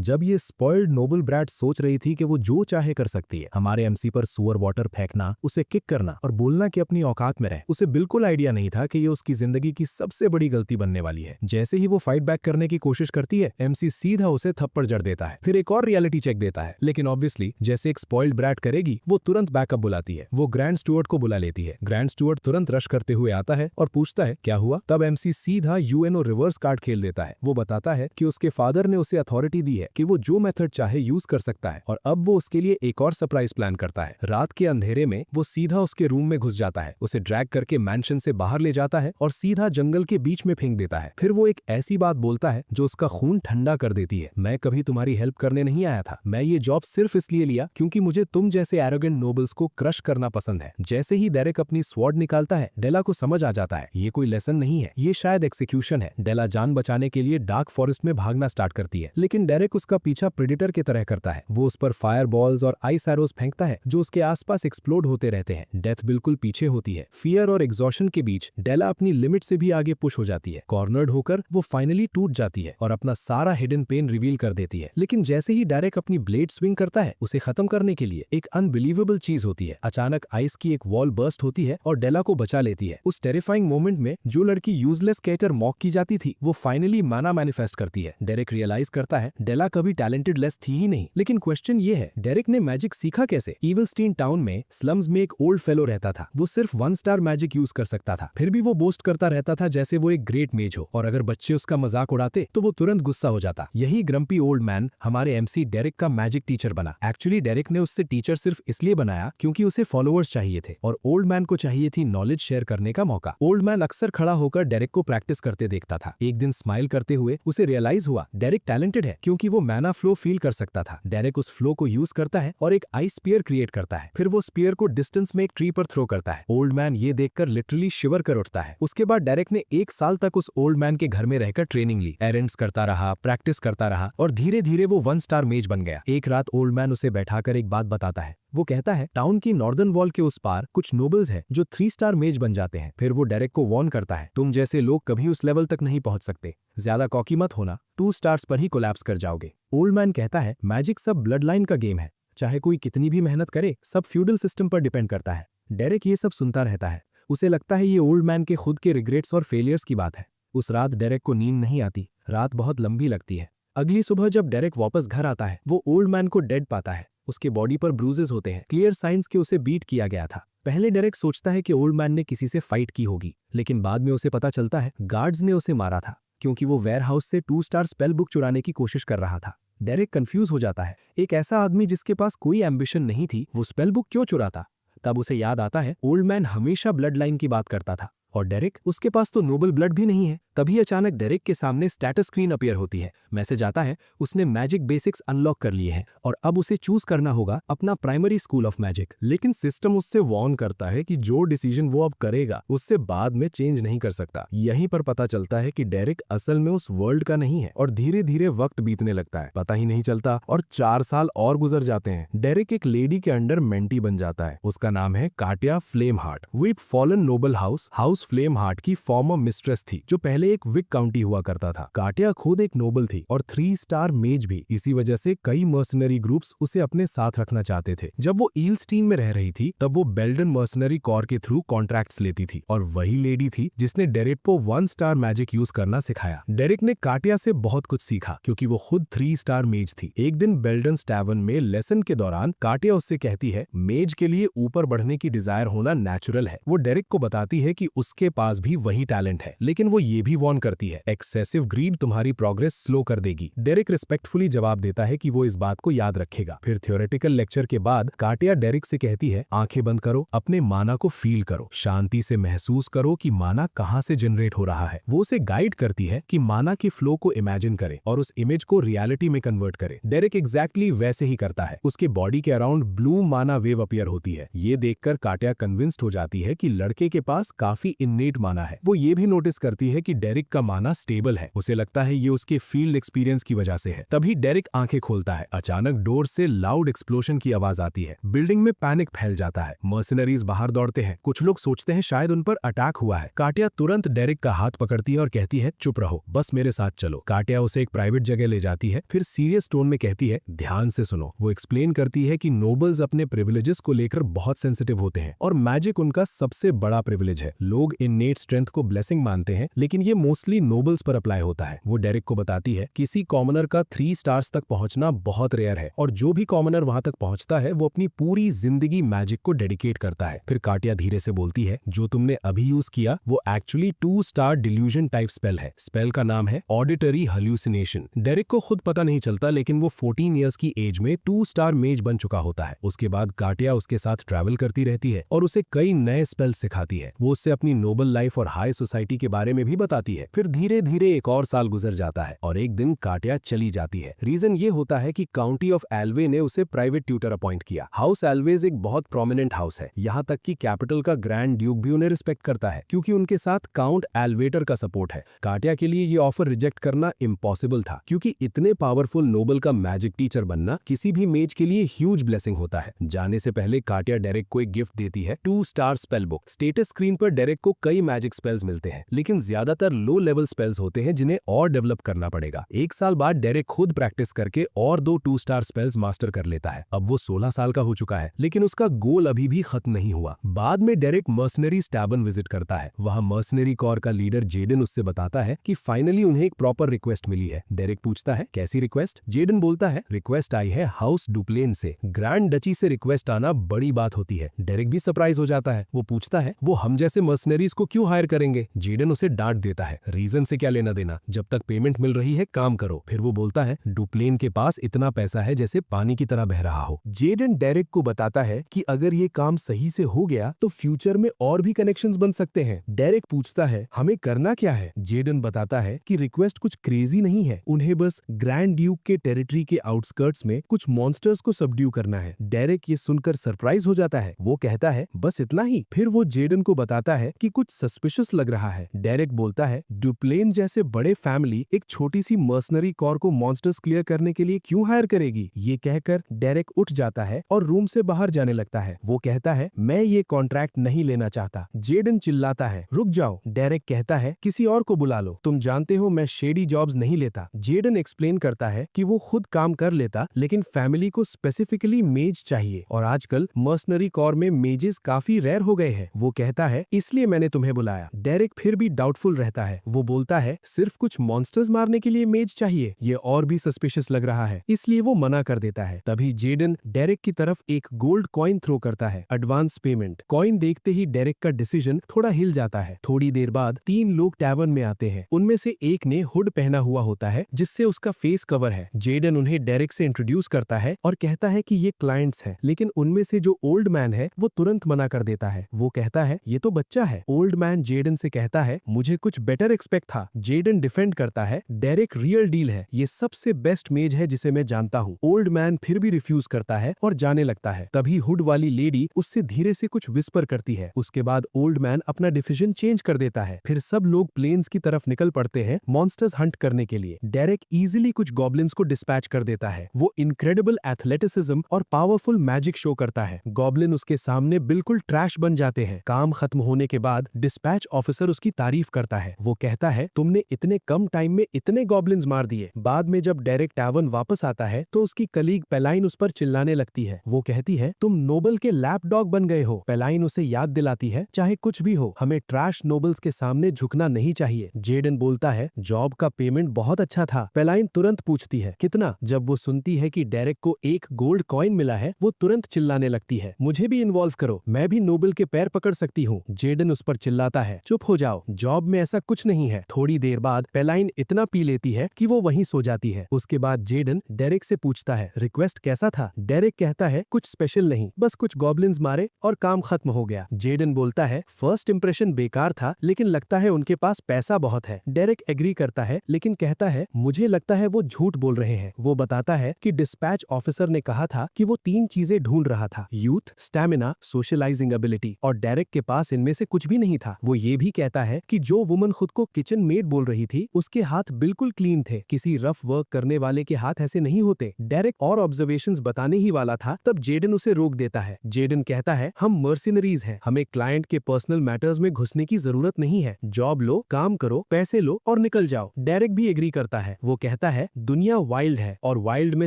जब ये spoiled Nobel brat सोच रही थी कि वो जो चाहे कर सकती है, हमारे एमसी पर सुअर वाटर फेंकना, उसे किक करना और बोलना कि अपनी औकात में रहे, उसे बिल्कुल आइडिया नहीं था कि ये उसकी जिंदगी की सबसे बड़ी गलती बनने वाली है। जैसे ही वो फाइट बैक करने की कोशिश करती है, एमसी सीधा उसे थप्पड़ जड़ देता है, फिर एक और रियलिटी चेक देता है। लेकिन ऑब्वियसली जैसे एक स्पॉइल्ड ब्रैट करेगी, वो तुरंत बैकअप बुलाती है। वो ग्रैंड स्टुअर्ट को बुला लेती है। ग्रैंड स्टुअर्ट तुरंत रश करते हुए आता है और पूछता है क्या हुआ। तब एमसी सीधा यूएनओ रिवर्स कार्ड खेल देता है। वो बताता है कि उसके फादर ने उसे अथॉरिटी दी है कि वो जो मेथड चाहे यूज कर सकता है और अब वो उसके लिए एक और सरप्राइज प्लान करता है। रात के अंधेरे में वो सीधा उसके रूम में घुस जाता है, उसे ड्रैग करके मैंशन से बाहर ले जाता है और सीधा जंगल के बीच में फेंक देता है। फिर वो एक ऐसी बात बोलता है जो उसका खून ठंडा कर देती है। मैं कभी तुम्हारी हेल्प करने नहीं आया था, मैं ये जॉब सिर्फ इसलिए लिया क्योंकि मुझे तुम जैसे एरोगेंट नोबल्स को क्रश करना पसंद है। जैसे ही डेरेक अपनी स्वॉर्ड निकालता है, डेला को समझ आ जाता है ये कोई लेसन नहीं है, ये शायद एक्सिक्यूशन है। डेला जान बचाने के लिए डार्क फॉरेस्ट में भागना स्टार्ट करती है, लेकिन डेरेक उसका पीछा प्रेडेटर की तरह करता है। वो उस पर फायर बॉल्स और आइस एरोज फेंकता है जो उसके आसपास एक्सप्लोड होते रहते हैं। डेथ बिल्कुल पीछे होती है। फियर और एग्जॉशन के बीच डेला अपनी लिमिट से भी आगे पुश हो जाती है। कॉर्नर्ड होकर वो फाइनली टूट जाती है और अपना सारा हिडन पेन रिवील कर देती है। लेकिन जैसे ही डेरेक अपनी ब्लेड स्विंग करता है, उसे खत्म करने के लिए एक अनबिलीवेबल चीज होती है। अचानक आइस की एक वॉल बर्स्ट होती है और डेला को बचा लेती है। उस टेरिफाइंग मोमेंट में जो लड़की यूजलेस कैटर मॉक की जाती थी, वो फाइनली माना मैनिफेस्ट करती है। डेरेक रियलाइज करता है डेला कभी टैलेंटेड लेस थी ही नहीं। लेकिन क्वेश्चन ये है, डेरेक ने मैजिक सीखा कैसे? इवलस्टीन टाउन में स्लम्स में एक ओल्ड फेलो रहता था। वो सिर्फ 1 स्टार मैजिक यूज कर सकता था, फिर भी वो बोस्ट करता रहता था जैसे वो एक ग्रेट मेज हो, और अगर बच्चे उसका मजाक उड़ाते तो वो तुरंत गुस्सा हो जाता। यही ग्रम्पी ओल्ड मैन हमारे एमसी डेरेक का मैजिक टीचर बना। एक्चुअली डेरेक ने उससे टीचर सिर्फ इसलिए बनाया क्योंकि उसे फॉलोअर्स चाहिए थे और ओल्ड मैन को चाहिए थी नॉलेज शेयर करने का मौका। ओल्ड मैन अक्सर खड़ा होकर डेरेक को प्रैक्टिस करते देखता था। एक दिन स्माइल करते हुए उसे रियलाइज हुआ डेरेक टैलेंटेड है क्योंकि वो मैना फ्लो फील कर सकता था। डेरेक उस फ्लो को यूज करता है और एक आइस स्पीयर क्रिएट करता है, फिर वो स्पीयर को डिस्टेंस में एक ट्री पर थ्रो करता है। ओल्ड मैन ये देखकर लिटरली शिवर कर उठता है। उसके बाद डेरेक ने 1 साल तक उस ओल्ड मैन के घर में रहकर ट्रेनिंग ली, एरेंड्स करता रहा, प्रैक्टिस करता रहा और धीरे धीरे वो 1 स्टार मेज बन गया। एक रात ओल्ड मैन उसे बैठाकर एक बात बताता है। वो कहता है टाउन की नॉर्दर्न वॉल के उस पार कुछ नोबल्स हैं जो 3 स्टार मेज बन जाते हैं। फिर वो डेरेक को वार्न करता है तुम जैसे लोग कभी उस लेवल तक नहीं पहुंच सकते, ज्यादा कॉकी मत होना, 2 स्टार्स पर ही कोलैप्स कर जाओगे। ओल्ड मैन कहता है मैजिक सब ब्लड लाइन का गेम है, चाहे कोई कितनी भी मेहनत करे सब फ्यूडल सिस्टम पर डिपेंड करता है। डेरेक ये सब सुनता रहता है। उसे लगता है ये ओल्ड मैन के खुद के रिग्रेट्स और फेलियर्स की बात है। उस रात डेरेक को नींद नहीं आती, रात बहुत लंबी लगती है। अगली सुबह जब डेरेक वापस घर आता है, वो ओल्ड मैन को डेड पाता है। उसके बॉडी पर ब्रूजेस होते हैं, क्लियर साइंस के उसे बीट किया गया था। पहले डेरेक सोचता है कि ओल्ड मैन ने किसी से फाइट की होगी, लेकिन बाद में उसे पता चलता है गार्ड्स ने उसे मारा था क्योंकि वो वेयर हाउस से 2 स्टार स्पेल बुक चुराने की कोशिश कर रहा था। डेरेक कंफ्यूज हो जाता है, एक ऐसा आदमी जिसके पास कोई एम्बिशन नहीं थी, वो स्पेल बुक क्यों चुराता? तब उसे याद आता है ओल्ड मैन हमेशा ब्लड लाइन की बात करता था और डेरेक उसके पास तो नोबल ब्लड भी नहीं है। तभी अचानक डेरेक के सामने स्टेटस स्क्रीन अपीयर होती है। मैसेज आता है उसने मैजिक बेसिक्स अनलॉक कर लिए हैं और अब उसे चूज करना होगा अपना प्राइमरी स्कूल ऑफ मैजिक। लेकिन सिस्टम उससे वार्न करता है कि जो डिसीजन वो अब करेगा उससे बाद में चेंज नहीं कर सकता। यहीं पर पता चलता है कि डेरेक असल में उस वर्ल्ड का नहीं है और धीरे धीरे वक्त बीतने लगता है, पता ही नहीं चलता और 4 साल और गुजर जाते हैं। डेरेक एक लेडी के अंडर मेंटी बन जाता है। उसका नाम है काटिया फ्लेम हार्ट। वो एक fallen noble house flame heart की फॉर्मर मिस्ट्रेस थी जो पहले एक विक काउंटी हुआ करता था। काटिया खुद एक नोबल थी और 3 स्टार मेज भी। इसी वजह से कई मर्सनरी ग्रुप्स उसे अपने साथ रखना चाहते थे। जब वो ईलस्टीन में रह रही थी तब वो बेल्डन मर्सनरी कॉर के थ्रू कॉन्ट्रैक्ट्स लेती थी और वही लेडी थी जिसने डेरेक को 1 स्टार मैजिक यूज करना सिखाया। डेरेक ने काटिया से बहुत कुछ सीखा क्योंकि वो खुद 3 स्टार मेज थी। एक दिन बेल्डन टैवर्न में लेसन के दौरान काटिया उससे कहती है मेज के लिए ऊपर बढ़ने की डिजायर होना नेचुरल है। वो डेरेक को बताती है कि उसके पास भी वही टैलेंट है, लेकिन वो ये भी वार्न करती है एक्सेसिव ग्रीड तुम्हारी प्रोग्रेस स्लो कर देगी। डेरेक रिस्पेक्टफुली जवाब देता है कि वो इस बात को याद रखेगा। फिर थ्योरेटिकल लेक्चर के बाद काटिया डेरेक से कहती है आंखें बंद करो, अपने माना को फील करो, शांति से महसूस करो कि माना कहां से जनरेट हो रहा है। वो उसे गाइड करती है कि माना के फ्लो को इमेजिन करे और उस इमेज को रियलिटी में कन्वर्ट करे। डेरेक एग्जैक्टली वैसे ही करता है। उसके बॉडी के अराउंड ब्लू माना वेव अपीयर होती है। ये देखकर काटिया कन्विंस्ड हो जाती है कि लड़के के पास काफी इन्नेट माना है। वो ये भी नोटिस करती है कि डेरिक का माना स्टेबल है। उसे लगता है ये उसके फील्ड एक्सपीरियंस की वजह से है। तभी डेरिक आंखें खोलता है। अचानक डोर से लाउड एक्सप्लोजन की आवाज आती है। बिल्डिंग में पैनिक फैल जाता है। मर्सिनरीज बाहर दौड़ते हैं। कुछ लोग सोचते हैं शायद उन पर अटैक हुआ है। काटिया तुरंत डेरिक का हाथ पकड़ती है और कहती है चुप रहो, बस मेरे साथ चलो। काटिया उसे एक प्राइवेट जगह ले जाती है, फिर सीरियस टोन में कहती है ध्यान से सुनो। वो एक्सप्लेन करती है कि नोबल्स अपने प्रिविलेजेस को लेकर बहुत सेंसिटिव होते हैं और मैजिक उनका सबसे बड़ा प्रिविलेज है। लोग इननेट स्ट्रेंथ को ब्लेसिंग मानते हैं, लेकिन ये मोस्टली नोबल्स पर अप्लाई होता है। वो डेरिक को बताती है किसी कॉमनर का 3 स्टार्स तक पहुंचना बहुत रेयर है और जो भी कॉमनर वहां तक पहुंचता है वो अपनी पूरी जिंदगी मैजिक को डेडिकेट करता है। फिर काटिया धीरे से बोलती है जो तुमने अभी यूज किया वो actually 2 star delusion type spell है। स्पेल का नाम है ऑडिटरी हल्यूसिनेशन। डेरिक को खुद पता नहीं चलता, लेकिन वो 14 इयर्स की एज में 2 स्टार मेज बन चुका होता है। उसके बाद काटिया उसके साथ ट्रैवल करती रहती है और उसे कई नए स्पेल सिखाती है। वो उससे अपनी नोबल लाइफ और हाई सोसाइटी के बारे में भी बताती है। फिर धीरे धीरे एक और साल गुजर जाता है और एक दिन काटिया चली जाती है। रीजन ये होता है कि काउंटी ऑफ एल्वे ने उसे प्राइवेट ट्यूटर अपॉइंट किया। हाउस एल्वेज एक बहुत प्रोमिनेंट हाउस है, यहाँ तक कि कैपिटल का ग्रैंड ड्यूक भी उन्हें रिस्पेक्ट करता है क्योंकि उनके साथ काउंट एल्वेटर का सपोर्ट है। काटिया के लिए ये ऑफर रिजेक्ट करना इम्पॉसिबल था क्योंकि इतने पावरफुल नोबल का मैजिक टीचर बनना किसी भी मेज के लिए ह्यूज ब्लेसिंग होता है। जाने से पहले काटिया डेरिक को एक गिफ्ट देती है, 2 star spell book. Status screen पर डेरिक को कई मैजिक स्पेल्स मिलते हैं, लेकिन ज्यादातर लो लेवल स्पेल्स होते हैं जिन्हें और डेवलप करना पड़ेगा। 1 साल बाद डेरिक खुद प्रैक्टिस करके और 2 2 स्टार स्पेल्स मास्टर कर लेता है। अब वो 16 साल का हो चुका है, लेकिन उसका गोल अभी भी खत्म नहीं हुआ। बाद में डेरिक मर्सनरी टैबर्न विजिट करता है। वहां मर्सनरी कॉर का लीडर जेडन उससे बताता है कि फाइनली उन्हें एक प्रॉपर रिक्वेस्ट मिली है। डेरिक पूछता है कैसी रिक्वेस्ट? जेडन बोलता है रिक्वेस्ट आई है हाउस डुप्लेन से। ग्रैंड डची से रिक्वेस्ट आना बड़ी बात होती है। डेरिक भी सरप्राइज हो जाता है। वो पूछता है वो हम जैसे मर्सनरीज को क्यों हायर करेंगे? जेडन उसे डांट देता है, रीजन से क्या लेना देना, जब तक पेमेंट मिल रही है काम करो। फिर वो बोलता है डुप्लेन के पास इतना पैसा है जैसे पानी की तरह बह रहा हो। जेडन डेरिक को बताता है कि अगर ये काम सही से हो गया तो फ्यूचर में और भी कनेक्शंस बन सकते हैं। डेरिक पूछता है हमें करना क्या है? जेडन बताता है कि रिक्वेस्ट कुछ क्रेजी नहीं है, उन्हें बस ग्रैंड ड्यूक के टेरिटरी के आउटस्कर्ट्स में कुछ मॉन्स्टर्स को सबड्यू करना है। डेरिक ये सुनकर सरप्राइज हो जाता है। वो कहता है बस इतना ही? फिर वो जेडन को बताता है कि कुछ सस्पिशियस लग रहा है। डेरिक बोलता है डुप्लेन जैसे बड़े फैमिली एक छोटी सी मर्सनरी कॉर को मॉन्स्टर्स क्लियर करने के लिए क्यों हायर करेगी? ये कहकर डेरिक उठ जाता है और रूम से बाहर जाने लगता है। वो कहता है मैं ये कॉन्ट्रैक्ट नहीं लेना चाहता। जेडन चिल्लाता है रुक जाओ। डेरिक कहता है किसी और को बुला लो, तुम जानते हो मैं शेडी जॉब्स नहीं लेता। जेडन एक्सप्लेन करता है कि वो खुद काम कर लेता, लेकिन फैमिली को स्पेसिफिकली मेज चाहिए और आजकल मर्सनरी कॉर में मेजेस काफी रेयर हो गए हैं। वो कहता है इसलिए मैंने तुम्हें बुलाया। डेरिक फिर भी डाउटफुल रहता है। वो बोलता है सिर्फ कुछ मॉन्स्टर्स मारने के लिए मेज चाहिए, ये और भी सस्पिशियस लग रहा है, इसलिए वो मना कर देता है। तभी जेडन डेरिक की तरफ एक गोल्ड कॉइन थ्रो करता है, एडवांस पेमेंट। कॉइन देखते ही डेरिक का डिसीजन थोड़ा हिल जाता है। थोड़ी देर बाद 3 लोग टैवर्न में आते हैं। उनमें से एक ने हुड पहना हुआ होता है जिससे उसका फेस कवर है। जेडन उन्हें डेरिक से इंट्रोड्यूस करता है और कहता है कि ये क्लाइंट्स हैं, लेकिन उनमें से जो ओल्ड मैन है वो तुरंत मना कर देता है। वो कहता है ये तो बच्चा है। ओल्ड मैन जेडन से कहता है मुझे कुछ बेटर एक्सपेक्ट था। जेडन डिफेंड करता है डेरिक रियल डील है, ये सबसे बेस्ट मेज है जिसे मैं जानता हूँ। ओल्ड मैन फिर भी रिफ्यूज करता है और जाने लगता है। तभी हुड वाली लेडी उससे धीरे से कुछ विस्पर करती है। उसके बाद ओल्ड मैन अपना डिसीजन चेंज कर देता है। फिर सब लोग प्लेन्स की तरफ निकल पड़ते हैं मॉन्स्टर्स हंट करने के लिए। डेरिक इजीली कुछ गॉब्लिन्स को डिस्पैच कर देता है। वो इनक्रेडिबल एथलेटिसिज्म और पावरफुल मैजिक शो करता है। गॉब्लिन उसके सामने बिल्कुल ट्रैश बन जाते हैं। काम खत्म होने के बाद डिस्पैच ऑफिसर उसकी तारीफ करता है। वो कहता है तुमने इतने कम टाइम में इतने गॉब्लिन्स मार दिए। बाद में जब डेरिक टैवर्न वापस आता है तो उसकी कलीग पेलाइन उस पर चिल्लाने लगती है। वो कहती है तुम नोबल के लैप डॉग बन गए हो। पेलाइन उसे याद दिलाती है चाहे कुछ भी हो हमें ट्रैश नोबल्स के सामने झुकना नहीं चाहिए। जेडन बोलता है जॉब का पेमेंट बहुत अच्छा था। पेलाइन तुरंत पूछती है कितना? जब वो सुनती है कि डेरिक को एक गोल्ड कॉइन मिला है वो तुरंत चिल्लाने लगती है मुझे भी इन्वॉल्व करो, मैं भी नोबल के पैर पकड़ सकती हूँ। जेडन उस पर चिल्लाता है चुप हो जाओ, जॉब में ऐसा कुछ नहीं है। थोड़ी देर बाद पेलाइन इतना पी लेती है कि वो वहीं सो जाती है। उसके बाद जेडन डेरिक से पूछता है रिक्वेस्ट कैसा था? डेरिक कहता है कुछ स्पेशल नहीं, बस कुछ गॉब्लिन्स मारे और काम खत्म हो गया। जेडन बोलता है फर्स्ट इंप्रेशन बेकार था, लेकिन लगता है उनके पास पैसा बहुत है। डेरिक एग्री करता है लेकिन कहता है मुझे लगता है वो झूठ बोल रहे हैं। वो बताता है कि डिस्पैच ऑफिसर ने कहा था कि वो 3 चीजें ढूंढ रहा था, यूथ, स्टैमिना, सोशलाइजिंग एबिलिटी, और डेरिक के पास इनमें से कुछ कुछ भी नहीं था। वो ये भी कहता है कि जो वुमन खुद को किचन मेड बोल रही थी उसके हाथ बिल्कुल क्लीन थे, किसी रफ वर्क करने वाले के हाथ ऐसे नहीं होते। डेरेक और ऑब्जर्वेशंस बताने ही वाला था तब जेडन उसे रोक देता है। जेडन कहता है हम मर्सिनरीज हैं, हमें क्लाइंट के पर्सनल मैटर्स में घुसने की जरूरत नहीं है। जॉब लो, काम करो, पैसे लो और निकल जाओ। डेरेक भी एग्री करता है। वो कहता है दुनिया वाइल्ड है और वाइल्ड में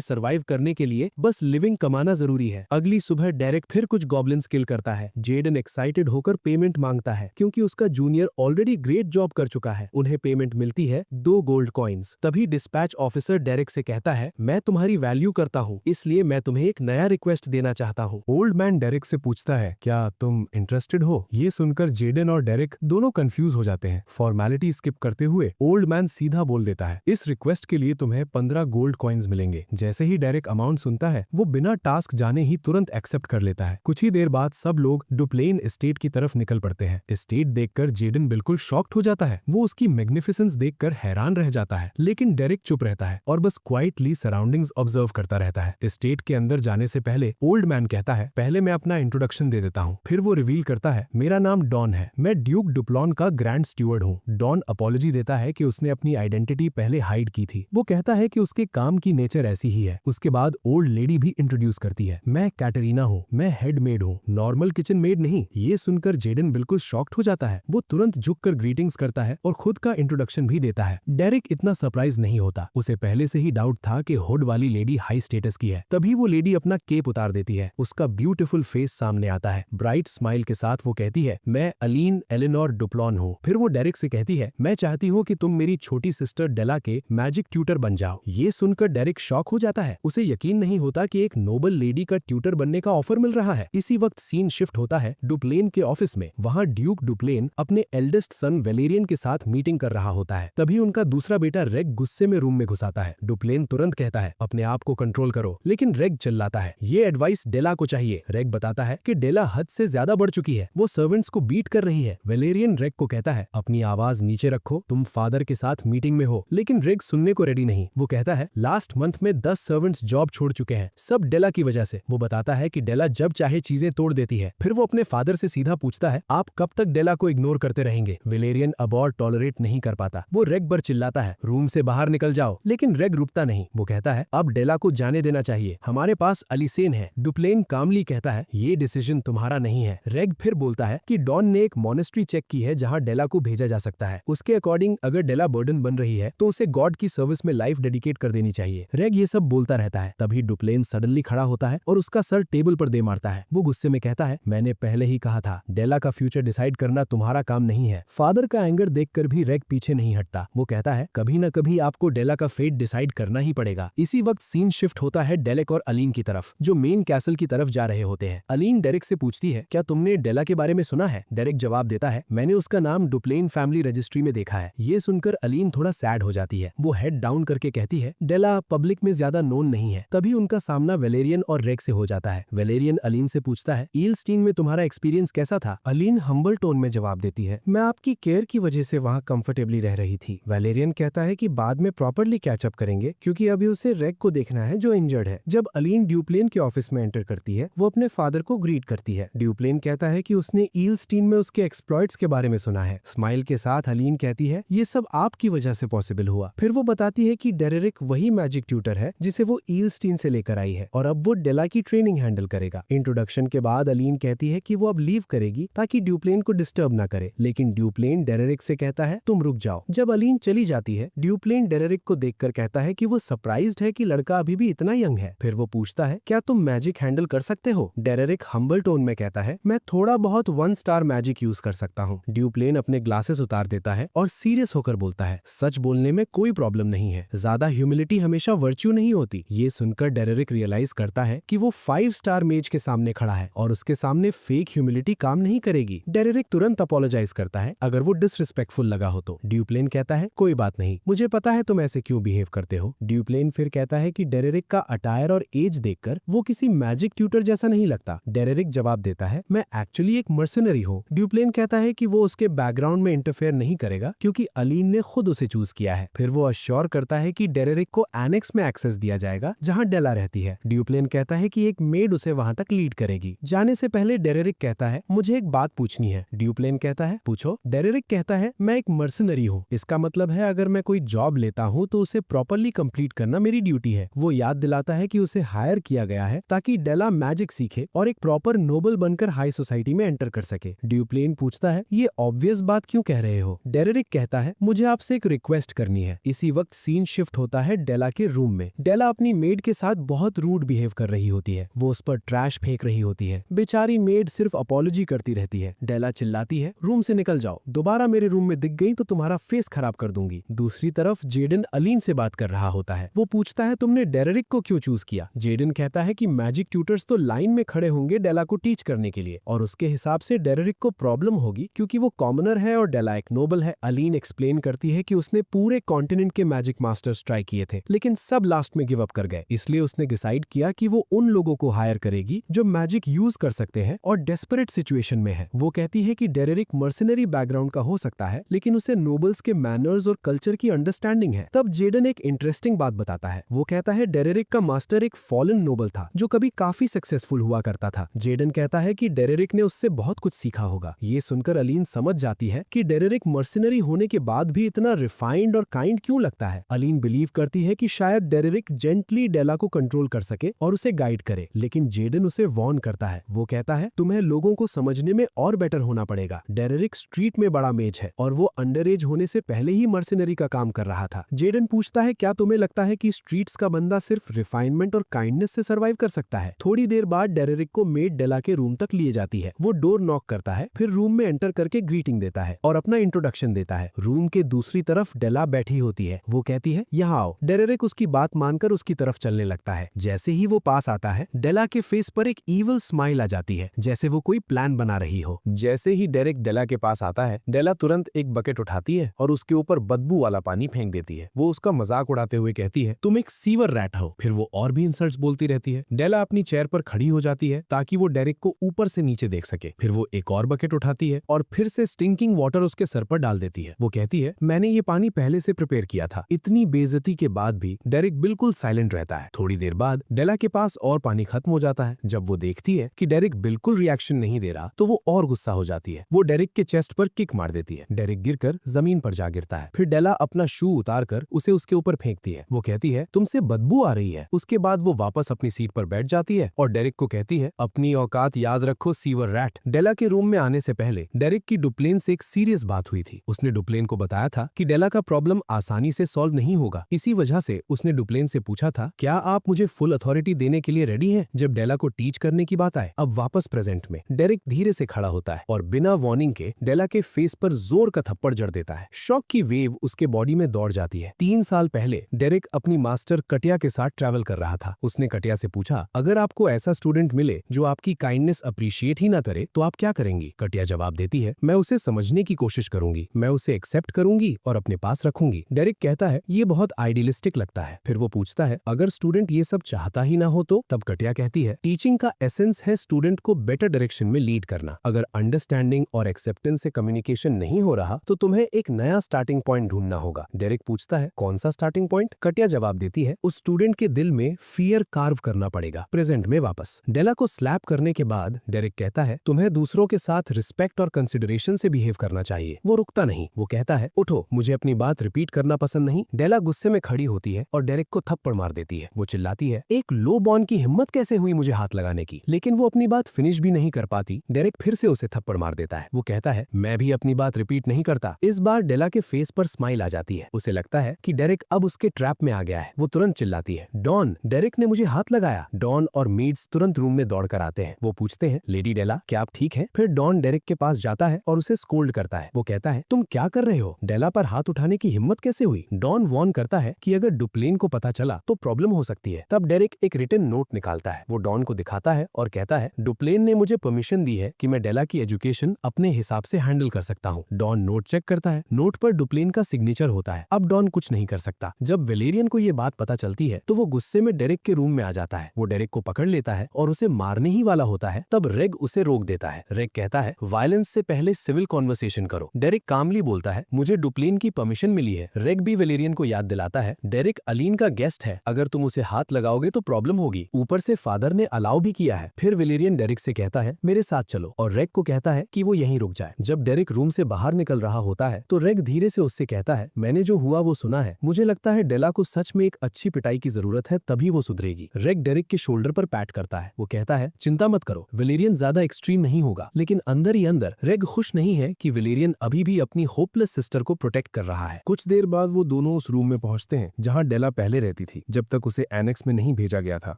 सर्वाइव करने के लिए बस लिविंग कमाना जरूरी है। अगली सुबह डेरेक फिर कुछ गॉब्लिन्स किल करता है। जेडन एक्साइटेड होकर पेमेंट मांगता है क्योंकि उसका जूनियर ऑलरेडी ग्रेट जॉब कर चुका है। उन्हें पेमेंट मिलती है 2 गोल्ड कॉइन्स। तभी डिस्पैच ऑफिसर डेरेक से कहता है मैं तुम्हारी वैल्यू करता हूँ, इसलिए मैं तुम्हें एक नया रिक्वेस्ट देना चाहता हूँ। ओल्ड मैन डेरेक से पूछता है क्या तुम इंटरेस्टेड हो? ये सुनकर जेडन और डेरेक दोनों कंफ्यूज हो जाते हैं। फॉर्मेलिटी स्किप करते हुए ओल्ड मैन सीधा बोल देता है इस रिक्वेस्ट के लिए तुम्हें 15 गोल्ड कॉइन्स मिलेंगे। जैसे ही डेरेक अमाउंट सुनता है वो बिना टास्क जाने ही तुरंत एक्सेप्ट कर लेता है। कुछ ही देर बाद सब लोग डुप्लेन एस्टेट की तरफ निकल पड़ते हैं। एस्टेट देखकर जेडन बिल्कुल शॉक्ड हो जाता है। वो उसकी मैग्निफिसेंस देखकर हैरान रह जाता है, लेकिन डेरेक चुप रहता है और बस क्वाइटली सराउंडिंग्स ऑब्जर्व करता रहता है। एस्टेट के अंदर जाने से पहले ओल्ड मैन कहता है पहले मैं अपना इंट्रोडक्शन दे देता हूँ। फिर वो रिवील करता है मेरा नाम डॉन है, मैं ड्यूक डुप्लॉन का ग्रैंड स्टीवर्ड हूँ। डॉन अपॉलॉजी देता है कि उसने अपनी आइडेंटिटी पहले हाइड की थी। वो कहता है कि उसके काम की नेचर ऐसी ही है। उसके बाद ओल्ड लेडी भी इंट्रोड्यूस करती है मैं कैटरीना हूँ, मैं हेड मेड हूँ, नॉर्मल किचन मेड नहीं। ये सुनकर जेडन बिल्कुल शॉक्ड हो जाता है। वो तुरंत झुककर ग्रीटिंग्स करता है और खुद का इंट्रोडक्शन भी देता है। डेरेक इतना सरप्राइज नहीं होता, उसे पहले से ही डाउट था कि हुड वाली लेडी हाई स्टेटस की है। तभी वो लेडी अपना केप उतार देती है। उसका ब्यूटीफुल फेस सामने आता है। ब्राइट स्माइल के साथ वो कहती है मैं अलीन एलेनोर डुप्लॉन हूँ। फिर वो डेरेक से कहती है मैं चाहती हूँ कि तुम मेरी छोटी सिस्टर डेला के मैजिक ट्यूटर बन जाओ। ये सुनकर डेरेक शॉक हो जाता है। उसे यकीन नहीं होता कि एक नोबल लेडी का ट्यूटर बनने का ऑफर मिल रहा है। इसी वक्त सीन शिफ्ट होता है डुप्लेन के ऑफिस में। वहाँ ड्यूक डुप्लेन अपने एल्डेस्ट सन वेलेरियन के साथ मीटिंग कर रहा होता है। तभी उनका दूसरा बेटा रेग गुस्से में रूम में घुस आता है। डुप्लेन तुरंत कहता है अपने आप को कंट्रोल करो, लेकिन रेग चिल्लाता है ये एडवाइस डेला को चाहिए। रेग बताता है कि डेला हद से ज्यादा बढ़ चुकी है, वो सर्वेंट्स को बीट कर रही है। वेलेरियन रेग को कहता है अपनी आवाज नीचे रखो, तुम फादर के साथ मीटिंग में हो। लेकिन रेग सुनने को रेडी नहीं। वो कहता है लास्ट मंथ में 10 सर्वेंट्स जॉब छोड़ चुके हैं, सब डेला की वजह से। वो बताता है कि डेला जब चाहे चीजें तोड़ देती है। फिर वो अपने फादर से सीधा पूछता है आप कब तक डेला को इग्नोर करते रहेंगे? वेलेरियन अब और टॉलरेट नहीं कर पाता। वो रेग पर चिल्लाता है रूम से बाहर निकल जाओ, लेकिन रेग रुकता नहीं। वो कहता है अब डेला को जाने देना चाहिए, हमारे पास अलीसेन है। डुप्लेन कामली कहता है ये डिसीजन तुम्हारा नहीं है। रेग फिर बोलता है कि डॉन ने एक मॉनेस्ट्री चेक की है जहाँ डेला को भेजा जा सकता है। उसके अकॉर्डिंग अगर डेला बर्डन बन रही है तो उसे गॉड की सर्विस में लाइफ डेडिकेट कर देनी चाहिए। रेग ये सब बोलता रहता है। तभी डुप्लेन सडनली खड़ा होता है और उसका सर टेबल पर दे मारता है। वो गुस्से में कहता है मैंने पहले ही कहा था डेला का फ्यूचर डिसाइड करना तुम्हारा काम नहीं है। फादर का एंगर देखकर भी रेग पीछे नहीं हटता। वो कहता है कभी न कभी आपको डेला का फेट डिसाइड करना ही पड़ेगा। इसी वक्त सीन शिफ्ट होता है डेरेक और अलीन की तरफ, जो मेन कैसल की तरफ जा रहे होते हैं। अलीन डेरेक से पूछती है क्या तुमने डेला के बारे में सुना है? डेरेक जवाब देता है मैंने उसका नाम डुप्लेन फैमिली रजिस्ट्री में देखा है। ये सुनकर अलीन थोड़ा सैड हो जाती है। वो हेड डाउन करके कहती है डेला पब्लिक में ज्यादा नोन नहीं है। तभी उनका सामना वेलेरियन और रेग से हो जाता है। वेलेरियन अलीन से पूछता है ईलस्टीन में तुम्हारा एक्सपीरियंस कैसा था? अलीन हम्बल टोन में जवाब देती है मैं आपकी केयर की वजह से वहाँ कंफर्टेबली रह रही थी। वेलेरियन कहता है कि बाद में प्रॉपर्ली कैचअप करेंगे क्योंकि अभी उसे रेग को देखना है जो इंजर्ड है। जब अलीन ड्यूप्लेन के ऑफिस में एंटर करती है वो अपने फादर को ग्रीट करती है। ड्यूप्लेन कहता है कि उसने ईलस्टीन में उसके एक्सप्लॉइट्स के बारे में सुना है। स्माइल के साथ अलीन कहती है ये सब आपकी वजह से पॉसिबल हुआ। फिर वो बताती है कि डेरेरिक वही मैजिक ट्यूटर है जिसे वो ईलस्टीन से लेकर आई है और अब वो डेला की ट्रेनिंग हैंडल करेगा। इंट्रोडक्शन के बाद अलीन कहती है कि वो अब लीव करेगी ताकि ड्यूप्लेन को डिस्टर्ब ना करे, लेकिन ड्यूप्लेन डेरेरिक से कहता है तुम रुक जाओ। जब अलीन चली जाती है ड्यूप्लेन डेरेरिक को देखकर कहता है कि वो सरप्राइज्ड है कि लड़का अभी भी इतना यंग है। फिर वो पूछता है क्या तुम मैजिक हैंडल कर सकते हो? डेरेरिक हम्बल टोन में कहता है मैं थोड़ा बहुत 1 स्टार मैजिक यूज कर सकता हूँ। ड्यूप्लेन अपने ग्लासेस उतार देता है और सीरियस होकर बोलता है सच बोलने में कोई प्रॉब्लम नहीं है, ज्यादा ह्यूमिलिटी हमेशा वर्च्यू नहीं होती। ये सुनकर डेरेरिक रियलाइज करता है कि वो 5 स्टार मेज के सामने खड़ा है और उसके सामने फेक ह्यूमिलिटी काम नहीं करेगी। डेरेरिक तुरंत अपोलोजाइज करता है अगर वो डिसरिस्पेक्टफुल लगा हो तो। ड्यूप्लेन कहता है कोई बात नहीं, मुझे पता है तुम ऐसे क्यों बिहेव करते हो। ड्यूप्लेन फिर कहता है कि डेरेरिक का अटायर और एज देखकर वो किसी मैजिक ट्यूटर जैसा नहीं लगता। डेरेरिक जवाब देता है मैं एक्चुअली एक मर्सनरी हूँ। ड्यूप्लेन कहता है कि वो उसके बैकग्राउंड में इंटरफेयर नहीं करेगा क्योंकि अलीन ने खुद उसे चूज किया है। फिर वो अश्योर करता है कि डेरेरिक को एनेक्स में एक्सेस दिया जाएगा जहाँ डेला रहती है। ड्यूप्लेन कहता है कि एक मेड उसे वहां तक लीड करेगी। जाने से पहले डेरेरिक कहता है मुझे एक बात पूछनी करनी है? ड्यूप्लेन कहता है पूछो। डेरेरिक कहता है मैं एक मर्सनरी हूँ, इसका मतलब है अगर मैं कोई जॉब लेता हूँ तो उसे प्रॉपरली कंप्लीट करना मेरी ड्यूटी है। वो याद दिलाता है कि उसे हायर किया गया है ताकि डेला मैजिक सीखे और एक प्रॉपर नोबल बनकर हाई सोसाइटी में एंटर कर सके। ड्यूप्लेन पूछता है ये ऑब्वियस बात क्यों कह रहे हो? डेरेरिक कहता है मुझे आपसे एक रिक्वेस्ट करनी है। इसी वक्त सीन शिफ्ट होता है डेला के रूम में। डेला अपनी मेड के साथ बहुत रूड बिहेव कर रही होती है, वो उस पर ट्रैश फेंक रही होती है। बेचारी मेड सिर्फ अपॉलॉजी करती रहती है। डेला चिल्लाती है रूम से निकल जाओ, दोबारा मेरे रूम में दिख गई तो तुम्हारा फेस खराब कर दूंगी। दूसरी तरफ जेडन अलीन से बात कर रहा होता है। वो पूछता है तुमने डेरेरिक को क्यों चूज किया? जेडन कहता है कि मैजिक ट्यूटर्स तो लाइन में खड़े होंगे डेला को टीच करने के लिए और उसके हिसाब से डेरेरिक को प्रॉब्लम होगी क्योंकि वो कॉमनर है और डेला एक नोबल है। अलीन एक्सप्लेन करती है कि उसने पूरे कॉन्टिनेंट के मैजिक मास्टर्स ट्राई किए थे लेकिन सब लास्ट में गिव अप कर गए, इसलिए उसने डिसाइड किया कि वो उन लोगों को हायर करेगी जो मैजिक यूज कर सकते हैं और डेस्परेट सिचुएशन में है। वो कहती है कि डेरेरिक मर्सनरी बैकग्राउंड का हो सकता है लेकिन उसे नोबल्स के मैनर्स और कल्चर की अंडरस्टैंडिंग है। तब जेडन एक इंटरेस्टिंग बात बताता है। वो कहता है डेरेरिक का मास्टर एक फॉलन नोबल था जो कभी काफी सक्सेसफुल हुआ करता था। जेडन कहता है कि डेरेरिक ने उससे बहुत कुछ सीखा होगा। ये सुनकर अलीन समझ जाती है कि डेरेरिक मर्सनरी होने के बाद भी इतना रिफाइंड और काइंड क्यों लगता है। अलीन बिलीव करती है कि शायद डेरेरिक जेंटली डेला को कंट्रोल कर सके और उसे गाइड करे, लेकिन जेडन उसे वॉर्न करता है। वो कहता है तुम्हें लोगों को समझने में और बेटर होना पड़ेगा। डेरेरिक स्ट्रीट में बड़ा मेज है और वो अंडर एज होने से पहले ही मर्सनरी का काम कर रहा था। जेडन पूछता है क्या तुम्हें लगता है कि स्ट्रीट्स का बंदा सिर्फ रिफाइनमेंट और काइंडनेस से सर्वाइव कर सकता है? थोड़ी देर बाद डेरेरिक को मेड डेला के रूम तक लिए जाती है। वो डोर नॉक करता है, फिर रूम में एंटर करके ग्रीटिंग देता है और अपना इंट्रोडक्शन देता है। रूम के दूसरी तरफ डेला बैठी होती है। वो कहती है यहाँ आओ। डेरेरिक उसकी बात मानकर उसकी तरफ चलने लगता है। जैसे ही वो पास आता है डेला के फेस पर एक ईवल स्माइल आ जाती है, जैसे वो कोई प्लान बना रही हो। जैसे ही डेरेक डेला के पास आता है डेला तुरंत एक बकेट उठाती है और उसके ऊपर बदबू वाला पानी फेंक देती है। वो उसका मजाक उड़ाते हुए कहती है तुम एक सीवर रैट हो। फिर वो और भी इंसल्ट्स बोलती रहती है। डेला अपनी चेयर पर खड़ी हो जाती है ताकि वो डेरेक को ऊपर से नीचे देख सके। फिर वो एक और बकेट उठाती है और फिर से स्टिंकिंग वाटर उसके सर पर डाल देती है। वो कहती है मैंने ये पानी पहले से प्रिपेयर किया था। इतनी बेइज्जती के बाद भी डेरेक बिल्कुल साइलेंट रहता है। थोड़ी देर बाद डेला के पास और पानी खत्म हो जाता है। जब वो देखती है कि डेरेक बिल्कुल रिएक्शन नहीं दे रहा तो वो और गुस्सा हो जाती है। वो डेरेक के चेस्ट पर किक मार देती है। डेरेक गिरकर जमीन पर जा गिरता है। फिर डेला अपना शू उतारकर उसे उसके ऊपर फेंकती है। वो कहती है तुमसे बदबू आ रही है। उसके बाद वो वापस अपनी सीट पर बैठ जाती है और डेरेक को कहती है अपनी औकात याद रखो सीवर रैट। डेला के रूम में आने से पहले डेरेक की डुप्लेन से एक सीरियस बात हुई थी। उसने डुप्लेन को बताया था कि डेला का प्रॉब्लम आसानी से सॉल्व नहीं होगा। इसी वजह से उसने डुप्लेन से पूछा था क्या आप मुझे फुल अथॉरिटी देने के लिए रेडी हैं जब डेला को टीच करने की बात आए। अब वापस प्रेजेंट में डेरेक धीरे से खड़ा होता है और बिना वार्निंग के डेला के फेस पर जोर का थप्पड़ जड़ देता है। शॉक की वेव उसके बॉडी में दौड़ जाती है। 3 साल पहले डेरेक अपनी मास्टर कटिया के साथ ट्रैवल कर रहा था। उसने कटिया से पूछा अगर आपको ऐसा स्टूडेंट मिले जो आपकी काइंडनेस अप्रिशिएट ही ना करे तो आप क्या करेंगी? कटिया जवाब देती है मैं उसे समझने की कोशिश करूंगी, मैं उसे एक्सेप्ट करूंगी और अपने पास रखूंगी। डेरेक कहता है ये बहुत आइडियलिस्टिक लगता है। फिर वो पूछता है अगर स्टूडेंट ये सब चाहता ही ना हो तो? तब कटिया कहती है टीचिंग का एसेंस है स्टूडेंट को बेटर डायरेक्शन में लीड करना। अगर अंडरस्टैंडिंग और एक्सेप्टेंस से कम्युनिकेशन नहीं हो रहा तो तुम्हें एक नया स्टार्टिंग पॉइंट ढूंढना होगा। डेरेक पूछता है कौन सा स्टार्टिंग पॉइंट? कटिया जवाब देती है उस स्टूडेंट के दिल में फियर कार्व करना पड़ेगा प्रेजेंट में वापस। डेला को स्लैप करने के बाद डेरेक कहता है तुम्हें दूसरों के साथ रिस्पेक्ट और कंसिडरेशन से बिहेव करना चाहिए। वो रुकता नहीं। वो कहता है उठो, मुझे अपनी बात रिपीट करना पसंद नहीं। डेला गुस्से में खड़ी होती है और डेरेक को थप्पड़ मार देती है। वो चिल्लाती है एक लो बॉर्न की हिम्मत कैसे हुई मुझे हाथ लगाने की? लेकिन वो अपनी बात फिनिश भी नहीं कर पाती। डेरेक फिर से उसे थप्पड़ मार देता है। वो कहता है मैं भी अपनी बात रिपीट नहीं करता। इस बार डेला के फेस पर स्माइल आ जाती है। उसे लगता है कि डेरेक अब उसके ट्रैप में आ गया है। वो तुरंत चिल्लाती है डॉन, डेरेक ने मुझे हाथ लगाया। डॉन और मेड्स तुरंत रूम में दौड़ कर आते हैं। वो पूछते हैं लेडी डेला क्या आप ठीक हैं? फिर डॉन डेरेक के पास जाता है और उसे स्कोल्ड करता है। वो कहता है तुम क्या कर रहे हो? डेला पर हाथ उठाने की हिम्मत कैसे हुई? डॉन वॉर्न करता है कि अगर डुप्लेन को पता चला तो प्रॉब्लम हो सकती है। तब डेरेक एक रिटन नोट निकालता है। वो डॉन को दिखाता है और कहता है डुप्लेन ने मुझे परमिशन दी है कि मैं डेला की एजुकेशन अपने हिसाब से हैंडल कर सकता हूँ। डॉन नोट चेक करता है। नोट पर डुप्लेन का सिग्नेचर होता है। अब डॉन कुछ नहीं कर सकता। जब वेलेरियन को ये बात पता चलती है तो वो गुस्से में डेरेक के रूम में आ जाता है। वो डेरेक को पकड़ लेता है और उसे मारने ही वाला होता है। तब रेग उसे रोक देता है। रेग कहता है वायलेंस से पहले सिविल कॉन्वर्सेशन करो। डेरेक कामली बोलता है मुझे डुप्लेन की परमिशन मिली है। रेग भी वेलेरियन को याद दिलाता है डेरेक अलीन का गेस्ट है, अगर तुम उसे हाथ लगाओगे तो प्रॉब्लम होगी। ऊपर से फादर ने अलाउ भी किया है। फिर वेलेरियन डेरेक से कहता है मेरे साथ चलो और रेग को कहता कहता है कि वो यहीं रुक जाए। जब डेरिक रूम से बाहर निकल रहा होता है तो रेग धीरे से उससे कहता है, मैंने जो हुआ वो सुना है, मुझे लगता है डेला को सच में एक अच्छी पिटाई की जरूरत है, तभी वो सुधरेगी। रेग डेरिक के शोल्डर पर पैट करता है। वो कहता है, चिंता मत करो, वैलेरियन ज्यादा एक्सट्रीम नहीं होगा। लेकिन अंदर ही अंदर रेग खुश नहीं है कि वैलेरियन अभी भी अपनी होपलेस सिस्टर को प्रोटेक्ट कर रहा है। कुछ देर बाद वो दोनों उस रूम में पहुंचते हैं जहां डेला पहले रहती थी, जब तक उसे एनेक्स में नहीं भेजा गया था।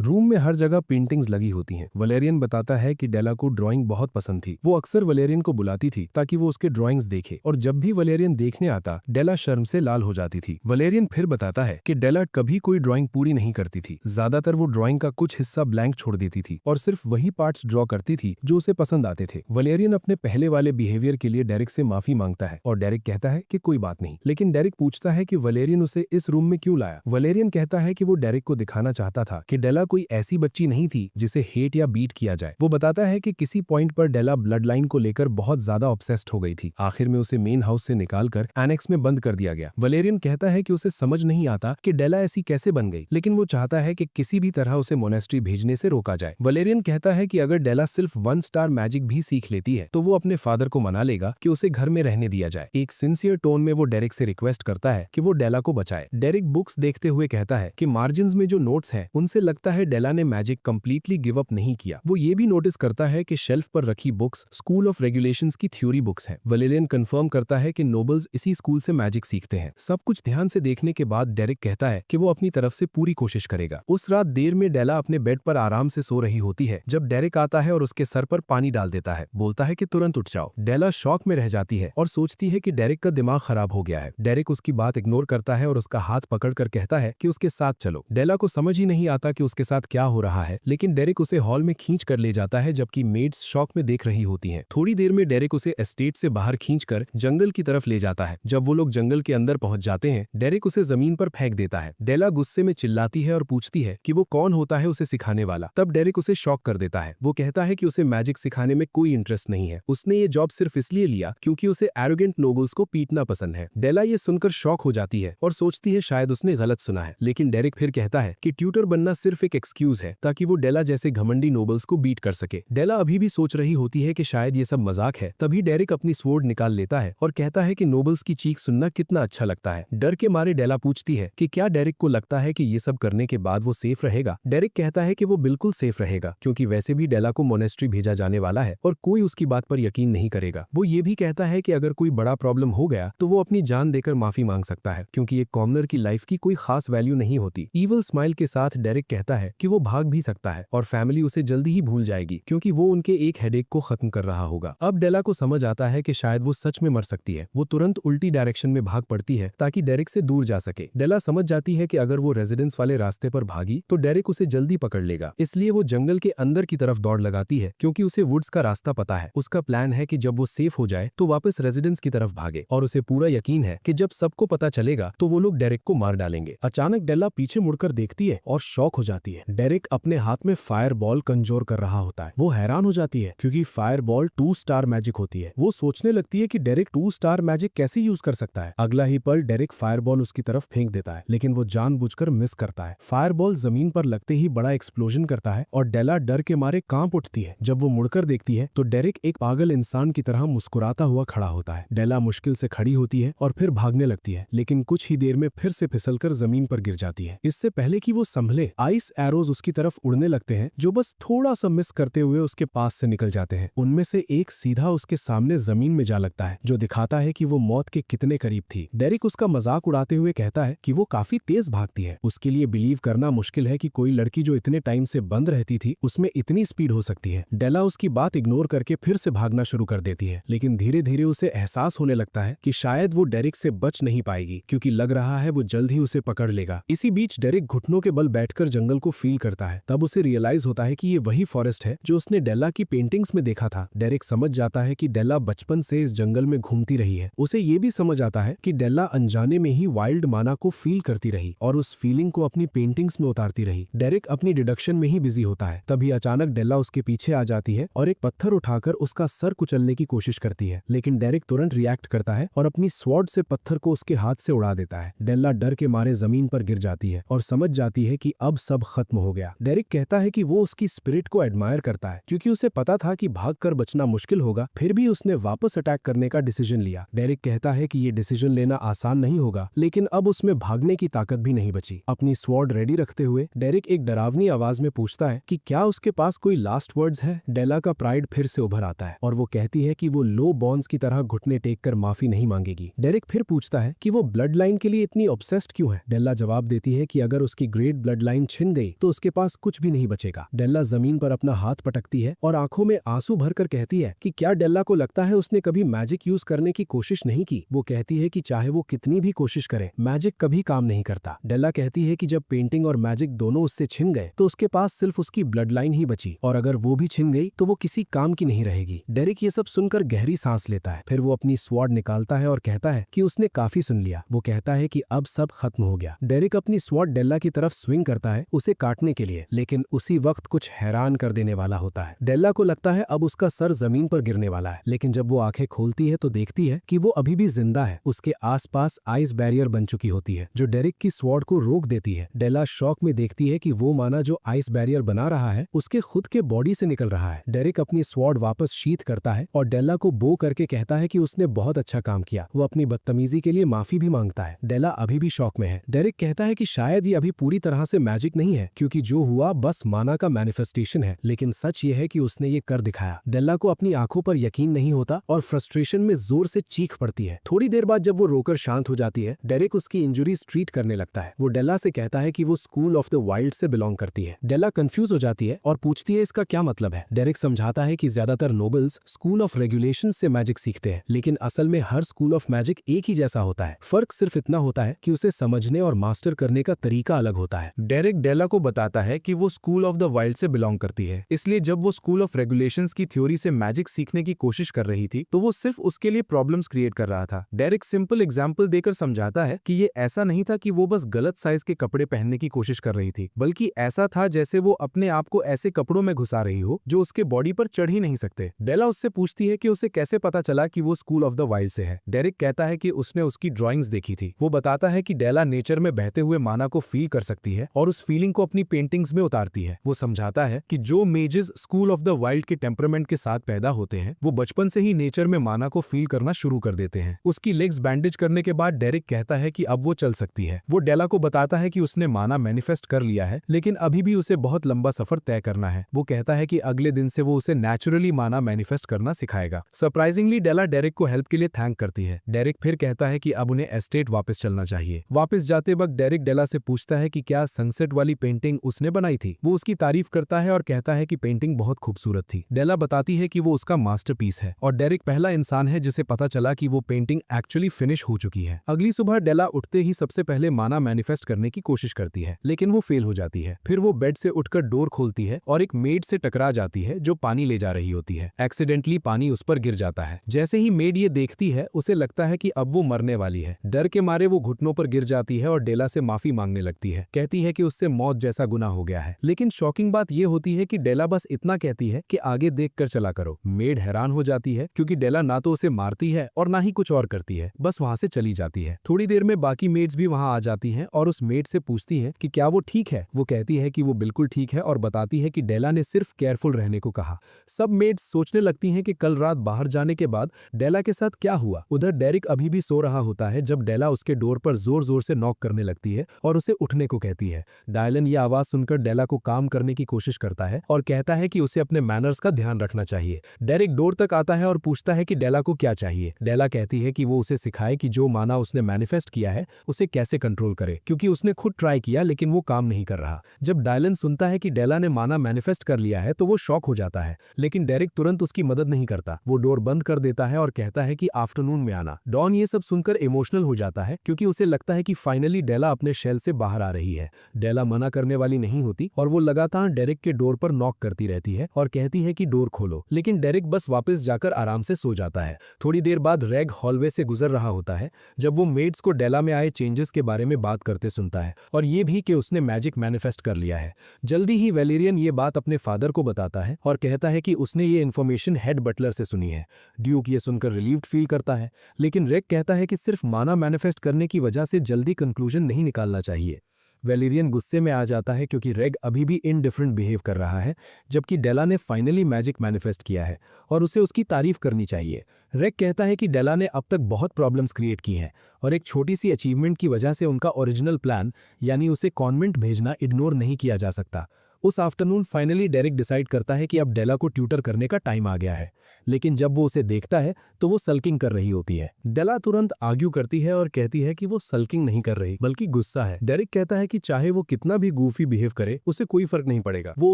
रूम में हर जगह पेंटिंग्स लगी होती हैं। वैलेरियन बताता है कि डेला को ड्राइंग बहुत पसंद थी। वो अक्सर वैलेरियन को बुलाती थी ताकि वो उसके ड्राइंग्स देखे, और जब भी वैलेरियन देखने आता डेला शर्म से लाल हो जाती थी। वैलेरियन फिर बताता है कि डेला कभी कोई ड्राइंग पूरी नहीं करती थी। ज्यादातर वो ड्राइंग का कुछ हिस्सा ब्लैंक छोड़ देती थी और सिर्फ वही पार्ट्स ड्रॉ करती थी जो उसे पसंद आते थे। वैलेरियन अपने पहले वाले बिहेवियर के लिए डेरिक से माफी मांगता है और डेरिक कहता है कि कोई बात नहीं। लेकिन डेरिक पूछता है कि वैलेरियन उसे इस रूम में क्यों लाया। वैलेरियन कहता है कि वो डेरिक को दिखाना चाहता था कि डेला कोई ऐसी बच्ची नहीं थी जिसे हेट या बीट किया जाए। वो बताता है कि किसी पॉइंट पर डेला ब्लड लाइन को लेकर बहुत ज्यादा ऑब्सेस्ड हो गई थी। आखिर में उसे मेन हाउस से निकालकर एनेक्स में बंद कर दिया गया। वैलेरियन कहता है कि उसे समझ नहीं आता कि डेला ऐसी कैसे बन गई, लेकिन वो चाहता है कि किसी भी तरह उसे मोनेस्ट्री भेजने से रोका जाए। वैलेरियन कहता है कि अगर डेला सिर्फ 1 स्टार मैजिक भी सीख लेती है तो वो अपने फादर को मना लेगा कि उसे घर में रहने दिया जाए। एक सिंसियर टोन में वो डेरिक से रिक्वेस्ट करता है कि वो डेला को बचाए। डेरिक बुक्स देखते हुए कहता है कि मार्जिन्स में जो नोट्स हैं उनसे लगता है डेला ने मैजिक कंप्लीटली गिव अप नहीं किया। वो ये भी नोटिस करता है कि शेल्फ पर रखी बुक्स स्कूल ऑफ रेगुलेशंस की थ्योरी बुक्स हैं। वैलेरियन कंफर्म करता है कि नोबल्स इसी स्कूल से मैजिक सीखते हैं। सब कुछ ध्यान से देखने के बाद डेरिक कहता है कि वो अपनी तरफ से पूरी कोशिश करेगा। उस रात देर में डेला अपने बेड पर आराम से सो रही होती है जब डेरिक आता है और उसके सर पर पानी डाल देता है। बोलता है कि तुरंत उठ जाओ। डेला शॉक में रह जाती है और सोचती है कि डेरिक का दिमाग खराब हो गया है। डेरिक उसकी बात इग्नोर करता है और उसका हाथ पकड़कर कहता है कि उसके साथ चलो। डेला को समझ ही नहीं आता कि उसके साथ क्या हो रहा है, लेकिन डेरिक उसे हॉल में खींच कर ले जाता है जबकि मेड्स शॉक में देख रही होती हैं। थोड़ी देर में डेरिक उसे एस्टेट से बाहर खींचकर जंगल की तरफ ले जाता है। जब वो लोग जंगल के अंदर पहुंच जाते हैं, डेरिक उसे जमीन पर फेंक देता है। डेला गुस्से में चिल्लाती है और पूछती है कि वो कौन होता है उसे सिखाने वाला। तब डेरिक उसे शॉक कर देता है। वो कहता है कि उसे मैजिक सिखाने में कोई इंटरेस्ट नहीं है। उसने ये जॉब सिर्फ इसलिए लिया क्योंकि उसे एरोगेंट नोबल्स को पीटना पसंद है। डेला ये सुनकर शॉक हो जाती है और सोचती है शायद उसने गलत सुना है। लेकिन डेरिक फिर कहता है कि ट्यूटर बनना सिर्फ एक एक्सक्यूज है ताकि वो डेला जैसे घमंडी नोबल्स को बीट कर सके। डेला अभी भी सोच रही होती है कि शायद ये सब मजाक है। तभी डेरिक अपनी स्वॉर्ड निकाल लेता है और कहता है कि नोबल्स की चीख सुनना कितना अच्छा लगता है। डर के मारे डेला पूछती है कि क्या डेरिक को लगता है कि ये सब करने के बाद वो सेफ रहेगा। डेरिक कहता है कि वो बिल्कुल सेफ रहेगा क्योंकि वैसे भी डेला को मोनेस्ट्री भेजा जाने वाला है और कोई उसकी बात पर यकीन नहीं करेगा। वो ये भी कहता है कि अगर कोई बड़ा प्रॉब्लम हो गया तो वो अपनी जान देकर माफी मांग सकता है क्योंकि एक कॉमनर की लाइफ की कोई खास वैल्यू नहीं होती। ईवल स्माइल के साथ डेरिक कहता है कि वो भाग भी सकता है और फैमिली उसे जल्दी ही भूल जाएगी क्योंकि वो उनके एक हेडेक को खत्म कर रहा होगा। अब डेला को समझ आता है कि शायद वो सच में मर सकती है। वो तुरंत उल्टी डायरेक्शन में भाग पड़ती है ताकि डेरिक से दूर जा सके। डेला समझ जाती है कि अगर वो रेजिडेंस वाले रास्ते पर भागी तो डेरिक उसे जल्दी पकड़ लेगा, इसलिए वो जंगल के अंदर की तरफ दौड़ लगाती है क्योंकि उसे वुड्स का रास्ता पता है। उसका प्लान है कि जब वो सेफ हो जाए तो वापस रेजिडेंस की तरफ भागे और उसे पूरा यकीन है कि जब सबको पता चलेगा तो वो लोग डेरिक को मार डालेंगे। अचानक डेला पीछे मुड़कर देखती है और शॉक हो जाती है। डेरिक अपने हाथ में फायर बॉल कंजोर कर रहा होता है। वो हैरान हो जाती है क्योंकि फायर बॉल 2 स्टार मैजिक होती है। वो सोचने लगती है कि डेरिक 2 स्टार मैजिक कैसे यूज कर सकता है। अगला ही पल डेरिक फायर बॉल उसकी तरफ फेंक देता है, लेकिन वो जानबूझकर मिस करता है। फायर बॉल जमीन पर लगते ही बड़ा एक्सप्लोजन करता है और डेला डर के मारे कांप उठती है। जब वो मुड़कर देखती है तो डेरिक एक पागल इंसान की तरह मुस्कुराता हुआ खड़ा होता है। डेला मुश्किल से खड़ी होती है और फिर भागने लगती है, लेकिन कुछ ही देर में फिर से फिसलकर जमीन पर गिर जाती है। इससे पहले कि वो संभले, आइस एरोज उसकी तरफ उड़ने लगते हैं जो बस थोड़ा सा मिस करते हुए उसके पास से निकल जाते हैं। उनमें से एक सीधा उसके सामने जमीन में जा लगता है जो दिखाता है कि वो मौत के कितने करीब थी। डेरिक उसका मजाक उड़ाते हुए कहता है कि वो काफी तेज भागती है। उसके लिए बिलीव करना मुश्किल है कि कोई लड़की जो इतने टाइम से बंद रहती थी उसमें इतनी स्पीड हो सकती है। डेला उसकी बात इग्नोर करके फिर से भागना शुरू कर देती है, लेकिन धीरे धीरे उसे एहसास होने लगता है कि शायद वो डेरिक से बच नहीं पाएगी क्योंकि लग रहा है वो जल्द ही उसे पकड़ लेगा। इसी बीच डेरिक घुटनों के बल बैठकर जंगल को फील करता है। तब उसे रियलाइज होता है कि ये वही फॉरेस्ट है जो उसने डेला की पेंटिंग्स में देखा था। डेरिक समझ जाता है कि डेला बचपन से इस जंगल में घूमती रही है। उसे ये भी समझ आता है कि डेला अनजाने में ही वाइल्ड माना को फील करती रही और उस फीलिंग को अपनी पेंटिंग्स में उतारती रही। डेरिक अपनी डिडक्शन में ही बिजी होता है। तभी अचानक डेला उसके पीछे आ जाती है और एक पत्थर उठाकर उसका सर कुचलने की कोशिश करती है, लेकिन डेरिक तुरंत रिएक्ट करता है और अपनी स्वॉर्ड से पत्थर को उसके हाथ से उड़ा देता है। डेला डर के मारे जमीन पर गिर जाती है और समझ जाती है कि अब सब खत्म हो गया। डेरिक कहता है कि वो उसकी स्पिरिट को एडमायर करता है क्योंकि उसे पता था कि भागकर बचना मुश्किल होगा, फिर भी उसने वापस अटैक करने का डिसीजन लिया। डेरिक कहता है कि ये डिसीजन लेना आसान नहीं होगा, लेकिन अब उसमें भागने की ताकत भी नहीं बची। अपनी स्वॉर्ड रेडी रखते हुए डेरिक एक डरावनी आवाज में पूछता है कि क्या उसके पास कोई लास्ट वर्ड्स है। डेला का प्राइड फिर से उभर आता है और वो कहती है कि वो लो बॉन्स की तरह घुटने टेक कर माफी नहीं मांगेगी। डेरिक फिर पूछता है कि वो ब्लड लाइन के लिए इतनी ऑब्सेस्ड क्यों है। डेला जवाब देती है कि अगर उसकी ग्रेट ब्लड लाइन छिन गई तो उसके पास कुछ भी नहीं बचेगा। डेला जमीन पर अपना हाथ पटकती है और आंखों में आंसू भरकर कहती है कि क्या डेला को लगता है उसने कभी मैजिक यूज करने की कोशिश नहीं की। वो कहती है कि चाहे वो कितनी भी कोशिश करे, मैजिक कभी काम नहीं करता। डेला कहती है कि जब पेंटिंग और मैजिक दोनों उससे छिन गए तो उसके पास सिर्फ उसकी ब्लड लाइन ही बची, और अगर वो भी छिन गई तो वो किसी काम की नहीं रहेगी। डेरिक ये सब सुनकर गहरी सांस लेता है, फिर वो अपनी स्वॉर्ड निकालता है और कहता है कि उसने काफी सुन लिया। वो कहता है कि अब सब खत्म हो गया। डेरिक अपनी स्वॉर्ड डेला की तरफ स्विंग करता है उसे काटने के लिए, लेकिन उसी वक्त कुछ हैरान कर देने वाला होता है। डेला को लगता है अब उसका सर जमीन पर गिरने वाला है, लेकिन जब वो आंखें खोलती है तो देखती है कि वो अभी भी जिंदा है। उसके आसपास आइस बैरियर बन चुकी होती है जो डेरिक की स्वॉर्ड को रोक देती है। डेला शॉक में देखती है कि वो माना जो आइस बैरियर बना रहा है उसके खुद के बॉडी से निकल रहा है। डेरिक अपनी स्वॉर्ड वापस शीथ करता है और डेला को बो करके कहता है कि उसने बहुत अच्छा काम किया। वो अपनी बदतमीजी के लिए माफी भी मांगता है। डेला अभी भी शॉक में है। डेरिक कहता है कि शायद ये अभी पूरी तरह से मैजिक नहीं है, क्योंकि जो हुआ बस माना का मैनिफेस्टेशन है, लेकिन सच ये है कि उसने ये कर दिखाया। डेला को अपनी आंखों पर यकीन नहीं होता और फ्रस्ट्रेशन में जोर से चीख पड़ती है। थोड़ी देर बाद जब वो रोकर शांत हो जाती है, डेरिक उसकी इंजुरीज ट्रीट करने लगता है। वो डेला से कहता है कि वो स्कूल ऑफ द वाइल्ड से बिलोंग करती है। डेला कंफ्यूज हो जाती है और पूछती है इसका क्या मतलब है। डेरिक समझाता है कि ज्यादातर नोबल्स स्कूल ऑफ रेगुलेशन से मैजिक सीखते हैं, लेकिन असल में हर स्कूल ऑफ मैजिक एक ही जैसा होता है। फर्क सिर्फ इतना होता है कि उसे समझने और मास्टर करने का तरीका अलग होता है। डेरिक डेला को बताता है कि वो स्कूल ऑफ द वाइल्ड से बिलोंग करती है, इसलिए जब वो स्कूल ऑफ रेगुलेशंस की थ्योरी से मैजिक सीखने की कोशिश कर रही थी तो वो सिर्फ उसके लिए प्रॉब्लम्स क्रिएट कर रहा था। डेरिक सिंपल एग्जांपल देकर समझाता है कि ये ऐसा नहीं था कि वो बस गलत साइज के कपड़े पहनने की कोशिश कर रही थी, बल्कि ऐसा था जैसे वो अपने आप को ऐसे कपड़ों में घुसा रही हो जो उसके बॉडी पर चढ़ ही नहीं सकते। डेला उससे पूछती है कि उसे कैसे पता चला कि वो स्कूल ऑफ द वाइल्ड से है। डेरिक कहता है कि उसने उसकी ड्राइंग्स देखी थी। वो बताता है कि डेला नेचर में बहते हुए माना को फील कर सकती है और उस फीलिंग को अपनी पेंटिंग्स में उतारती है। वो समझाता है कि जो mazes school of the wild के टेम्परामेंट के साथ पैदा होते हैं वो बचपन से ही नेचर में माना को फील करना शुरू कर देते हैं। उसकी लेग्स बैंडेज करने के बाद डेरिक कहता है कि अब वो चल सकती है। वो डेला को बताता है कि उसने माना मैनिफेस्ट कर लिया है, लेकिन अभी भी उसे बहुत लंबा सफर तय करना है। वो कहता है कि अगले दिन से वो उसे नेचुरली माना मैनिफेस्ट करना सिखाएगा। सरप्राइजिंगली डेला डेरिक को हेल्प के लिए थैंक करती है। डेरिक फिर कहता है कि अब उन्हें एस्टेट वापस चलना चाहिए। वापस जाते वक्त डेरिक डेला से पूछता है कि क्या सनसेट वाली पेंटिंग उसने बनाई थी। वो उसकी तारीफ करता है और कहता है कि पेंटिंग बहुत खूबसूरत थी। डेला बताती है कि वो उसका मास्टरपीस है और डेरिक पहला इंसान है जिसे पता चला कि वो पेंटिंग एक्चुअली फिनिश हो चुकी है। अगली सुबह डेला उठते ही सबसे पहले माना मैनिफेस्ट करने की कोशिश करती है, लेकिन वो फेल हो जाती है। फिर वो बेड से उठकर डोर खोलती है और एक मेड से टकरा जाती है जो पानी ले जा रही होती है। एक्सीडेंटली पानी उस पर गिर जाता है। जैसे ही मेड ये देखती है उसे लगता है कि अब वो मरने वाली है। डर के मारे वो घुटनों पर गिर जाती है और डेला से माफी मांगने लगती है। कहती है कि उससे मौत जैसा गुनाह हो गया है। लेकिन शॉकिंग बात ये होती है कि डेला बस इतना कहती है कि आगे देख कर चला करो। मेड हैरान हो जाती है क्योंकि डेला ना तो उसे मारती है और ना ही कुछ और करती है, बस वहां से चली जाती है। थोड़ी देर में बाकी मेड्स भी वहां आ जाती हैं और उस मेड से पूछती हैं कि क्या वो ठीक है। वो कहती है कि वो बिल्कुल ठीक है और बताती है कि डेला ने सिर्फ केयरफुल रहने को कहा। सब मेड्स सोचने लगती हैं कि कल रात बाहर जाने के बाद डेला के साथ क्या हुआ। उधर डेरिक अभी भी सो रहा होता है जब डेला उसके डोर पर जोर जोर से नॉक करने लगती है और उसे उठने को कहती है। डायलन ये आवाज सुनकर डेला को काम करने की कोशिश करता है और कहता है कि उसे अपने मैनर्स का ध्यान रखना चाहिए। डेरिक डोर तक आता है और पूछता है कि डेला को क्या चाहिए। डेला कहती है कि वो उसे सिखाए कि जो माना उसने मैनिफेस्ट किया है उसे कैसे कंट्रोल करे, क्योंकि उसने खुद ट्राई किया लेकिन वो काम नहीं कर रहा। जब डायलन सुनता है कि डेला ने माना मैनिफेस्ट कर लिया है तो वो शॉक हो जाता है, लेकिन डेरिक तुरंत उसकी मदद नहीं करता। वो डोर बंद कर देता है और कहता है कि आफ्टरनून में आना। डॉन ये सब सुनकर इमोशनल हो जाता है क्योंकि उसे लगता है कि फाइनली डेला अपने शेल से बाहर आ रही है। डेला मना करने वाली नहीं होती और वो लगातार डेरिक के डोर पर नॉक करती रहती है और कहती है कि डोर खोलो, लेकिन डेरिक बस वापस जाकर आराम से सो जाता है। थोड़ी देर बाद रैग हॉलवे से गुजर रहा होता है जब वो मेड्स को डेला में आए चेंजेस के बारे में बात करते सुनता है और ये भी कि उसने मैजिक मैनिफेस्ट कर लिया है। जल्दी ही वैलेरियन ये बात अपने फादर को बताता है और कहता है कि उसने ये इन्फॉर्मेशन हेड बटलर से सुनी है। ड्यूक ये सुनकर रिलीव्ड फील करता है, लेकिन रैग कहता है कि सिर्फ माना मैनिफेस्ट करने की वजह से जल्दी कंक्लूजन नहीं निकालना चाहिए। वेलेरियन गुस्से में आ जाता है क्योंकि रेग अभी भी इनडिफरेंट बिहेव कर रहा है, जबकि डेला ने फाइनली मैजिक मैनिफेस्ट किया है और उसे उसकी तारीफ करनी चाहिए। रेग कहता है कि डेला ने अब तक बहुत प्रॉब्लम्स क्रिएट की हैं और एक छोटी सी अचीवमेंट की वजह से उनका ओरिजिनल प्लान यानी उसे कॉन्वेंट भेजना इग्नोर नहीं किया जा सकता। उस आफ्टरनून फाइनली डेरिक डिसाइड करता है कि अब डेला को ट्यूटर करने का टाइम आ गया है, लेकिन जब वो उसे देखता है तो वो सल्किंग कर रही होती है। डेला तुरंत आर्ग्यू करती है और कहती है कि वो सल्किंग नहीं कर रही बल्कि गुस्सा है। डेरिक कहता है कि चाहे वो कितना भी गूफी बिहेव करे उसे कोई फर्क नहीं पड़ेगा। वो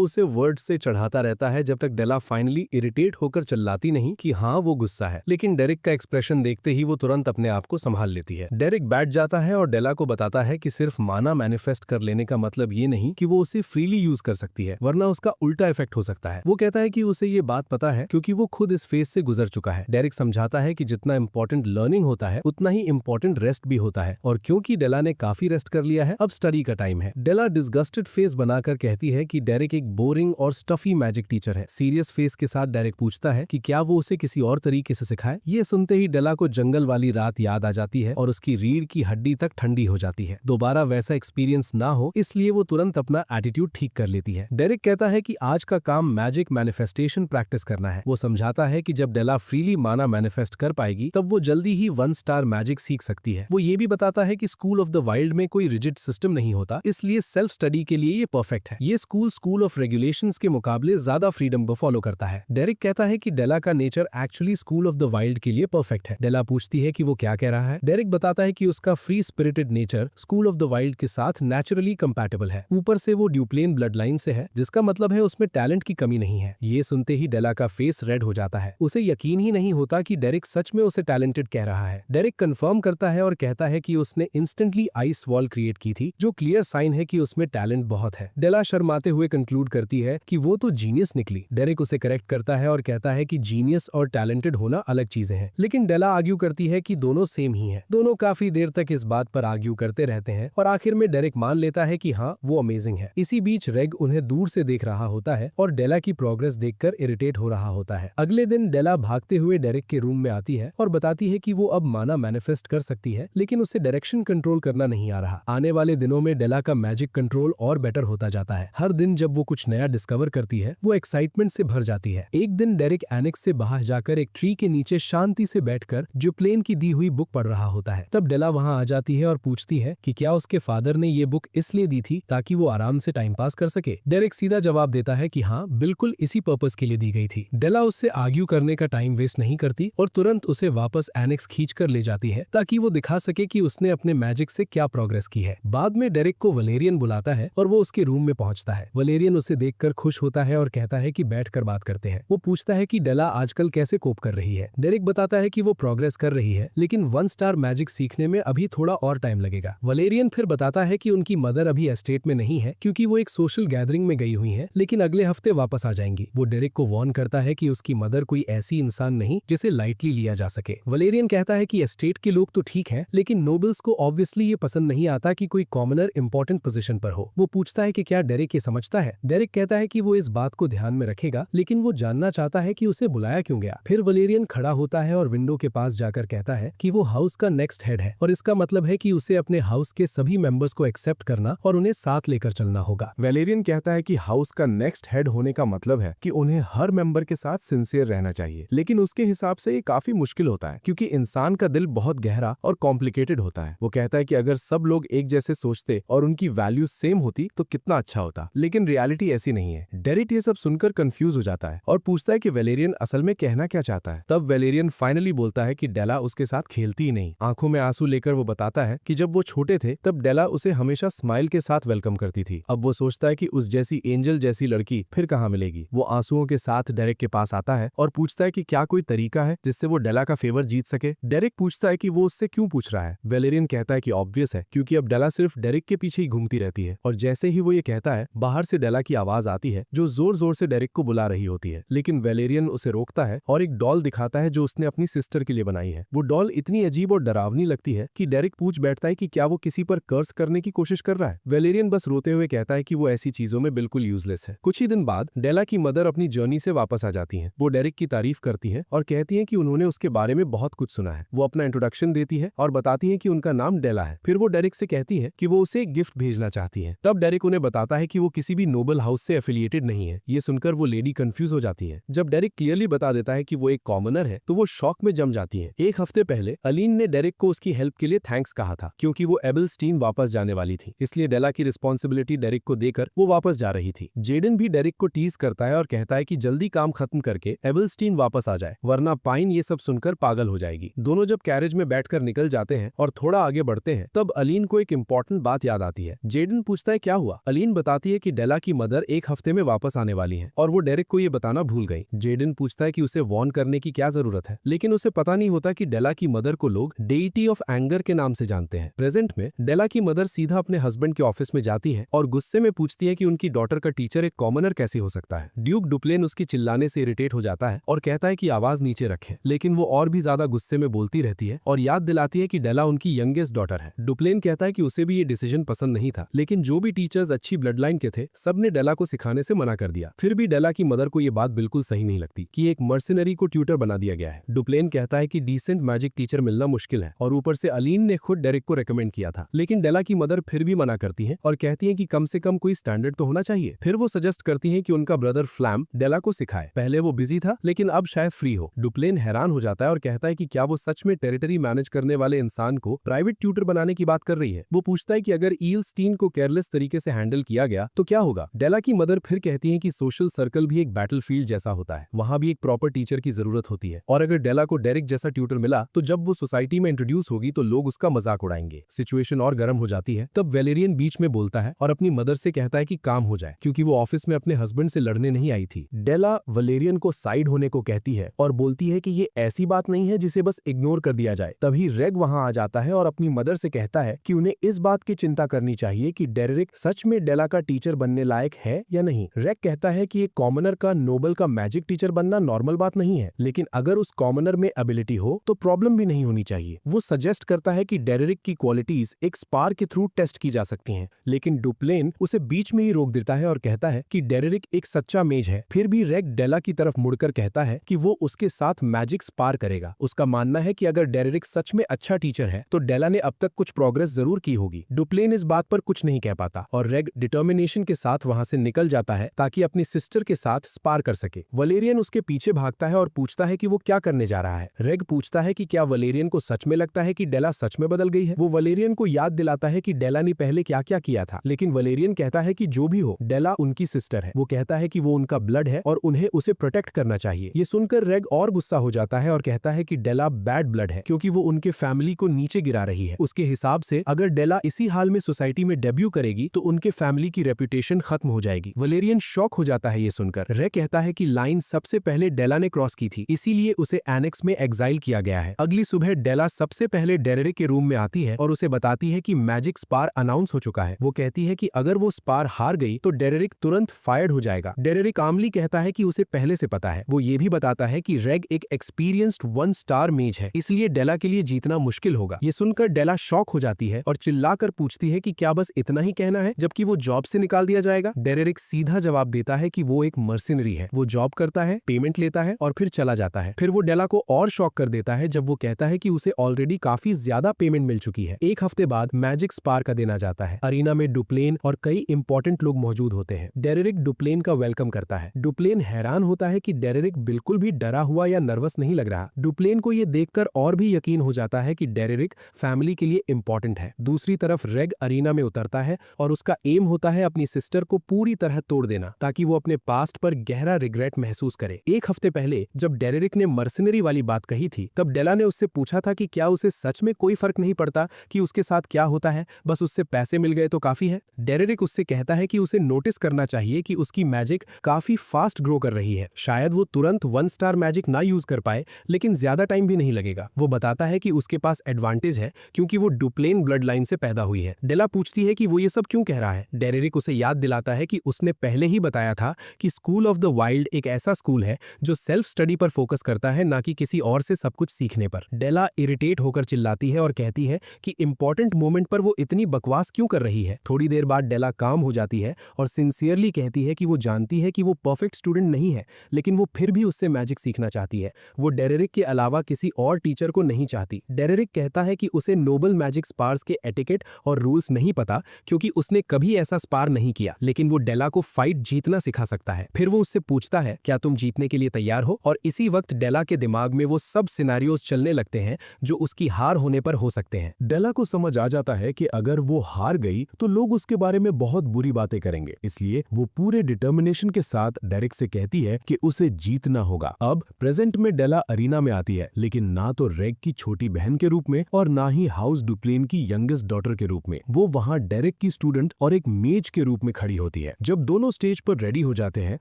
उसे वर्ड से चढ़ाता रहता है जब तक डेला फाइनली इरिटेट होकर चिल्लाती नहीं कि हाँ वो गुस्सा है, लेकिन डेरिक का एक्सप्रेशन देखते ही वो तुरंत अपने आप को संभाल लेती है। डेरिक बैठ जाता है और डेला को बताता है कि सिर्फ माना मैनिफेस्ट कर लेने का मतलब ये नहीं कि वो उसे फ्रीली यूज कर सकती है, वरना उसका उल्टा इफेक्ट हो सकता है। वो कहता है कि उसे ये बात पता है क्योंकि वो खुद इस फेज से गुजर चुका है। डेरिक समझाता है कि जितना इंपॉर्टेंट लर्निंग होता है उतना ही इंपॉर्टेंट रेस्ट भी होता है, और क्योंकि डेला ने काफी रेस्ट कर लिया है अब स्टडी का टाइम है। डेला डिसगस्टेड फेस बनाकर कहती है कि डेरिक एक बोरिंग और स्टफी मैजिक टीचर है। सीरियस फेस के साथ डेरिक पूछता है कि क्या वो उसे किसी और तरीके से सिखाए। ये सुनते ही डेला को जंगल वाली रात याद आ जाती है और उसकी रीढ़ की हड्डी तक ठंडी हो जाती है। दोबारा वैसा एक्सपीरियंस ना हो इसलिए वो तुरंत अपना एटीट्यूड ठीक कर लेती है। डेरिक कहता है कि आज का काम मैजिक मैनिफेस्टेशन प्रैक्टिस करना है। वो समझाता है कि जब डेला फ्रीली माना मैनिफेस्ट कर पाएगी तब वो जल्दी ही 1 स्टार मैजिक सीख सकती है। वो ये भी बताता है कि स्कूल ऑफ द वाइल्ड में कोई रिजिड सिस्टम नहीं होता, इसलिए सेल्फ स्टडी के लिए ये परफेक्ट है। ये स्कूल ऑफ रेगुलेशंस के मुकाबले ज्यादा फ्रीडम को फॉलो करता है। डेरिक कहता है कि डेला का nature actually school of the wild के लिए परफेक्ट है। डेला पूछती है कि वो क्या कह रहा है। डेरिक बताता है कि उसका free spirited nature school of the wild के साथ नेचुरली कंपैटिबल है। ऊपर से वो ड्यूप्लेन ब्लड लाइन से है, जिसका मतलब है उसमें टैलेंट की कमी नहीं है। ये सुनते ही डेला का फेस रेड हो जाता है। उसे यकीन ही नहीं होता कि डेरिक सच में उसे टैलेंटेड कह रहा है। डेरिक कंफर्म करता है और कहता है कि उसने इंस्टेंटली आइस वॉल क्रिएट की थी, जो क्लियर साइन है कि उसमें टैलेंट बहुत है। डेला शर्माते हुए कंक्लूड करती है कि वो तो जीनियस निकली। डेरिक उसे करेक्ट करता है और कहता है कि जीनियस और टैलेंटेड होना अलग चीजें हैं, लेकिन डेला आर्ग्यू करती है कि दोनों सेम ही है। दोनों काफी देर तक इस बात पर आर्ग्यू करते रहते हैं और आखिर में डेरिक मान लेता है कि हाँ वो अमेजिंग है। इसी बीच रेग उन्हें दूर से देख रहा होता है और डेला की प्रोग्रेस देखकर इरिटेट हो रहा होता है। अगले दिन डेला भागते हुए डेरिक के रूम में आती है और बताती है कि वो अब माना मैनिफेस्ट कर सकती है, लेकिन उसे डायरेक्शन कंट्रोल करना नहीं आ रहा। आने वाले दिनों में डेला का मैजिक कंट्रोल और बेटर होता जाता है। हर दिन जब वो कुछ नया डिस्कवर करती है वो एक्साइटमेंट से भर जाती है। एक दिन डेरिक एनेक्स से बाहर जाकर एक ट्री के नीचे शांति से बैठकर ड्यूप्लेन की दी हुई बुक पढ़ रहा होता है। तब डेला वहां आ जाती है और पूछती है कि क्या उसके फादर ने ये बुक इसलिए दी थी ताकि वो आराम से टाइम पास कर सके। डेरिक सीधा जवाब देता है कि हाँ बिल्कुल इसी पर्पस के लिए दी गई थी। डेला उससे आर्ग्यू करने का टाइम वेस्ट नहीं करती और तुरंत उसे वापस एनेक्स खींच कर ले जाती है ताकि वो दिखा सके कि उसने अपने मैजिक से क्या प्रोग्रेस की है। बाद में डेरिक को वलेरियन बुलाता है और वो उसके रूम में पहुंचता है। वलेरियन उसे देखकर खुश होता है और कहता है कि बैठकर बात करते हैं। वो पूछता है कि डेला आजकल कैसे कोप कर रही है। डेरिक बताता है कि वो प्रोग्रेस कर रही है, लेकिन 1 स्टार मैजिक सीखने में अभी थोड़ा और टाइम लगेगा। वलेरियन फिर बताता है कि उनकी मदर अभी एस्टेट में नहीं है क्योंकि वो एक सोशल गैदरिंग में गई हुई है, लेकिन अगले हफ्ते वापस आ जाएंगी। वो डेरिक को वार्न करता है कि उसकी मदर कोई ऐसी इंसान नहीं जिसे लाइटली लिया जा सके। वलेरियन कहता है कि एस्टेट के लोग तो ठीक हैं, लेकिन नोबल्स को ऑब्वियसली ये पसंद नहीं आता कि कोई कॉमनर इंपॉर्टेंट पोजीशन पर हो। वो पूछता है कि क्या डेरिक ये समझता है। डेरिक कहता है कि वो इस बात को ध्यान में रखेगा, लेकिन वो जानना चाहता है कि उसे बुलाया क्यों गया। फिर वलेरियन खड़ा होता है और विंडो के पास जाकर कहता है कि वो हाउस का नेक्स्ट हेड है और इसका मतलब है कि उसे अपने हाउस के सभी मेंबर्स को एक्सेप्ट करना और उन्हें साथ लेकर चलना होगा। वलेरियन कहता है कि हाउस का नेक्स्ट हेड होने का मतलब है कि उन्हें हर मेंबर के साथ सिंसियर रहना चाहिए, लेकिन उसके हिसाब से ये काफी मुश्किल होता है क्योंकि इंसान का दिल बहुत गहरा और कॉम्प्लिकेटेड होता है। वो कहता है कि अगर सब लोग एक जैसे सोचते और उनकी वैल्यूज सेम होती तो कितना अच्छा होता, लेकिन रियलिटी ऐसी नहीं है। डेरिक ये सब सुनकर कंफ्यूज हो जाता है और पूछता है कि वलेरियन असल में कहना क्या चाहता है। तब वलेरियन फाइनली बोलता है कि डेला उसके साथ खेलती ही नहीं। आंखों में आंसू लेकर वो बताता है कि जब वो छोटे थे तब डेला उसे हमेशा स्माइल के साथ वेलकम करती थी। अब वो सोचता है कि उस जैसी एंजल जैसी लड़की फिर कहाँ मिलेगी। वो आंसुओं के साथ डेरिक के पास आता है और पूछता है कि क्या कोई तरीका है जिससे वो डेला का फेवर जीत सके। डेरिक पूछता है कि वो उससे क्यों पूछ रहा है। वलेरियन कहता है कि ऑब्वियस है, क्योंकि अब डेला सिर्फ डेरिक के पीछे ही घूमती रहती है। और जैसे ही वो ये कहता है बाहर से डेला की आवाज आती है जो जोर जोर से डेरिक को बुला रही होती है, लेकिन वलेरियन उसे रोकता है और एक डॉल दिखाता है जो उसने अपनी सिस्टर के लिए बनाई है। वो डॉल इतनी अजीब और डरावनी लगती है कि डेरिक पूछ बैठता है कि क्या वो किसी पर कर्स करने की कोशिश कर रहा है। वलेरियन बस रोते हुए कहता है कि वो ऐसी चीजों चीजों में बिल्कुल यूजलेस है। कुछ ही दिन बाद डेला की मदर अपनी जर्नी से वापस आ जाती हैं। वो डेरिक की तारीफ करती हैं और कहती हैं कि उन्होंने उसके बारे में बहुत कुछ सुना है। वो अपना इंट्रोडक्शन देती है और बताती है कि उनका नाम डेला है। फिर वो डेरिक से कहती है कि वो उसे एक गिफ्ट भेजना चाहती है। तब डेरिक उन्हें बताता है कि वो किसी भी नोबल हाउस से एफिलिएटेड नहीं है। ये सुनकर वो लेडी कंफ्यूज हो जाती है। जब डेरिक क्लियरली बता देता है कि वो एक कॉमनर है तो वो शॉक में जम जाती है। एक हफ्ते पहले अलीन ने डेरिक को उसकी हेल्प के लिए थैंक्स कहा था, क्योंकि वो एबलस्टीन वापस जाने वाली थी। इसलिए डेला की रिस्पॉन्सिबिलिटी डेरिक को देकर वो वापस जा रही थी। जेडन भी डेरिक को टीज करता है और कहता है कि जल्दी काम खत्म करके एबलस्टीन वापस आ जाए, वरना पाइन ये सब सुनकर पागल हो जाएगी। दोनों जब कैरेज में बैठकर निकल जाते हैं और थोड़ा आगे बढ़ते हैं तब अलीन को एक इंपॉर्टेंट बात याद आती है। जेडन पूछता है क्या हुआ। अलीन बताती है कि डेला की मदर एक हफ्ते में वापस आने वाली है और वो डेरिक को ये बताना भूल गई। जेडन पूछता है कि उसे वार्न करने की क्या जरूरत है, लेकिन उसे पता नहीं होता कि डेला की मदर को लोग डेइटी ऑफ एंगर के नाम से जानते हैं। प्रेजेंट में डेला की मदर सीधा अपने हस्बैंड के ऑफिस में जाती है और गुस्से में पूछती है कि उनकी डॉटर का टीचर एक कॉमनर कैसे हो सकता है। ड्यूक डुप्लेन उसकी चिल्लाने से इरिटेट हो जाता है और कहता है कि आवाज नीचे रखें, लेकिन वो और भी ज्यादा गुस्से में बोलती रहती है और याद दिलाती है कि डेला उनकी यंगेस्ट डॉटर है। डुप्लेन कहता है कि उसे भी ये डिसीजन पसंद नहीं था, लेकिन जो भी टीचर्स अच्छी ब्लड लाइन के थे सबने डेला को सिखाने से मना कर दिया। फिर भी डेला की मदर को ये बात बिल्कुल सही नहीं लगती कि एक मर्सिनरी को ट्यूटर बना दिया गया है। डुप्लेन कहता है कि डिसेंट मैजिक टीचर मिलना मुश्किल है और ऊपर से अलीन ने खुद डेरिक को रेकमेंड किया था, लेकिन डेला की मदर फिर भी मना करती है और कहती है कि कम से कम कोई स्टैंडर्ड तो होना चाहिए। फिर वो सजेस्ट करती है कि उनका ब्रदर फ्लैम डेला को सिखाए। पहले वो बिजी था लेकिन अब शायद फ्री हो। डुप्लेन हैरान हो जाता है और कहता है कि क्या वो सच में टेरिटरी मैनेज करने वाले इंसान को प्राइवेट ट्यूटर बनाने की बात कर रही है। वो पूछता है कि अगर ईलस्टीन को केयरलेस तरीके से हैंडल किया गया तो क्या होगा। डेला की मदर फिर कहती है कि सोशल सर्कल भी एक बैटलफील्ड जैसा होता है, वहां भी एक प्रॉपर टीचर की जरूरत होती है और अगर डेला को डेरिक जैसा ट्यूटर मिला तो जब वो सोसाइटी में इंट्रोड्यूस होगी तो लोग उसका मजाक उड़ाएंगे। सिचुएशन और गर्म हो जाती है। तब वैलेरियन बीच में बोलता है और अपनी मदर से कहता है कि काम हो जाए, क्योंकि वो ऑफिस में अपने हस्बैंड से लड़ने नहीं आई थी। डेला वैलेरियन को साइड होने को कहती है और बोलती है कि ये ऐसी बात नहीं है जिसे बस इग्नोर कर दिया जाए। तभी रेग वहां आ जाता है और अपनी मदर से कहता है कि उन्हें इस बात की चिंता करनी चाहिए कि डेरिक सच में डेला का टीचर बनने लायक है या नहीं। रेग कहता है कि एक कॉमनर का नोबल का मैजिक टीचर बनना नॉर्मल बात नहीं है, लेकिन अगर उस कॉमनर में एबिलिटी हो तो प्रॉब्लम भी नहीं होनी चाहिए। वो सजेस्ट करता है कि डेरिक की क्वालिटीज एक स्पार के थ्रू टेस्ट की जा सकती हैं, लेकिन डुप्लेन उसे बीच में ही रोक देता है और कहता है कि डेरिक एक सच्चा मेज है। फिर भी रेग डेला की तरफ मुड़कर कहता है कि वो उसके साथ मैजिक स्पार करेगा। उसका मानना है कि अगर डेरिक सच में अच्छा टीचर है तो डेला ने अब तक कुछ प्रोग्रेस जरूर की होगी। डुप्लेन इस बात पर कुछ नहीं कह पाता और रेग डिटर्मिनेशन के साथ वहां से निकल जाता है ताकि अपनी सिस्टर के साथ स्पार कर सके। वलेरियन उसके पीछे भागता है और पूछता है कि वो क्या करने जा रहा है। रेग पूछता है कि क्या वलेरियन को सच में लगता है कि डेला सच में बदल गई है। वो वलेरियन को याद दिलाता है कि डेला ने पहले क्या क्या किया था, लेकिन वलेरियन कहता है कि जो भी हो डेला उनकी सिस्टर है। वो कहता है कि वो उनका ब्लड है और उन्हें उसे प्रोटेक्ट करना चाहिए। ये सुनकर रेग और गुस्सा हो जाता है और कहता है कि डेला बैड ब्लड है क्योंकि वो उनके फैमिली को नीचे गिरा रही है। उसके हिसाब से अगर डेला इसी हाल में सोसाइटी में डेब्यू करेगी तो उनके फैमिली की रेपुटेशन खत्म हो जाएगी। वलेरियन शॉक हो जाता है ये सुनकर। रेग कहता है कि लाइन सबसे पहले डेला ने क्रॉस की थी, इसीलिए उसे एनेक्स में एग्जाइल किया गया है। अगली सुबह डेला सबसे पहले डेरिक के रूम में आती है और उसे बताती है कि मैजिक स्पार अनाउंस हो चुका है। वो कहती है कि अगर वो स्पार हार गई तो डेरिक तुरंत फायर्ड हो जाएगा। डेरिक कामली कहता है कि उसे पहले से पता है। वो ये भी बताता है कि रेग एक एक्सपीरियंस्ड 1 स्टार मेज है, इसलिए डेला के लिए जीतना मुश्किल होगा। ये सुनकर डेला शॉक हो जाती है और चिल्लाकर पूछती है कि क्या बस इतना ही कहना है, जबकि वो जॉब से निकाल दिया जाएगा। डेरिक सीधा जवाब देता है कि वो एक मर्सिनरी है। वो जॉब करता है, पेमेंट लेता है और फिर चला जाता है। फिर वो डेला को और शॉक कर देता है जब वो कहता है कि उसे ऑलरेडी काफी ज्यादा पेमेंट मिल चुकी है। एक हफ्ते बाद मैजिक स्पार का दिन आ जाता है। अरीना में डुप्लेन और कई इंपॉर्टेंट लोग मौजूद होते हैं। डेरिक डुप्लेन का वेलकम करता है। डुप्लेन हैरान होता है कि डेरिक बिल्कुल भी डरा हुआ या नर्वस नहीं लग रहा। डुप्लेन को ये देखकर और भी यकीन हो जाता है कि डेरिक फैमिली के लिए इंपॉर्टेंट है। दूसरी तरफ रेग अरीना में उतरता है और उसका एम होता है अपनी सिस्टर को पूरी तरह तोड़ देना ताकि वो अपने पास्ट पर गहरा रिग्रेट महसूस करे। एक हफ्ते पहले जब डेरिक ने मर्सिनरी वाली बात कही थी तब डेला ने उससे पूछा था कि क्या उसे सच में कोई फर्क नहीं पड़ता कि उसके साथ क्या होता है, बस उससे पैसे मिल गए तो काफी है। डेरिक उससे कहता है कि उसे नोटिस करना चाहिए कि उसकी मैजिक काफी फास्ट ग्रो कर रही है। शायद वो तुरंत 1 स्टार मैजिक ना यूज कर पाए, लेकिन ज्यादा टाइम भी नहीं लगेगा। वो बताता है कि उसके पास एडवांटेज है क्योंकि वो डुप्लेन ब्लड लाइन से पैदा हुई है। डेला पूछती है कि वो ये सब क्यों कह रहा है। डेरिक उसे याद दिलाता है कि उसने पहले ही बताया था कि स्कूल ऑफ द वाइल्ड एक ऐसा स्कूल है जो सेल्फ स्टडी पर फोकस करता है, ना कि किसी और से सब कुछ सीखने पर। डेला इरिटेट होकर चिल्लाती है और कहती है कि इंपॉर्टेंट मोमेंट पर वो इतनी बकवास क्यों कर रही है। थोड़ी देर बाद डेला काम हो जाती जाती है और सिंसियरली कहती है कि वो जानती है कि वो परफेक्ट स्टूडेंट नहीं है, लेकिन वो फिर भी उससे मैजिक सीखना चाहती है। वो डेरेरिक के अलावा किसी और टीचर को नहीं चाहती। डेरेरिक कहता है कि उसे नोबल मैजिक स्पार्स के एटिकेट और रूल्स नहीं पता क्योंकि उसने कभी ऐसा स्पार नहीं किया, लेकिन वो डेला को फाइट जीतना सिखा सकता है। फिर वो उससे पूछता है, क्या तुम जीतने के लिए तैयार हो? और इसी वक्त डेला के दिमाग में वो सब सिनेरियोज चलने लगते हैं जो उसकी हार होने पर हो सकते हैं। डेला को समझ आ जाता है कि अगर वो हार गई तो लोग उसके बारे में बहुत बुरी बातें करेंगे, इसलिए वो पूरे डिटर्मिनेशन के साथ डेरिक से कहती है कि उसे जीतना होगा। अब प्रेजेंट में डेला अरीना में आती है, लेकिन ना तो रेग की छोटी बहन के रूप में और ना ही हाउस डुप्लेन की यंगेस्ट डॉटर के रूप में। वो वहां डेरिक की स्टूडेंट और एक मेज के रूप में खड़ी होती है। जब दोनों स्टेज पर रेडी हो जाते हैं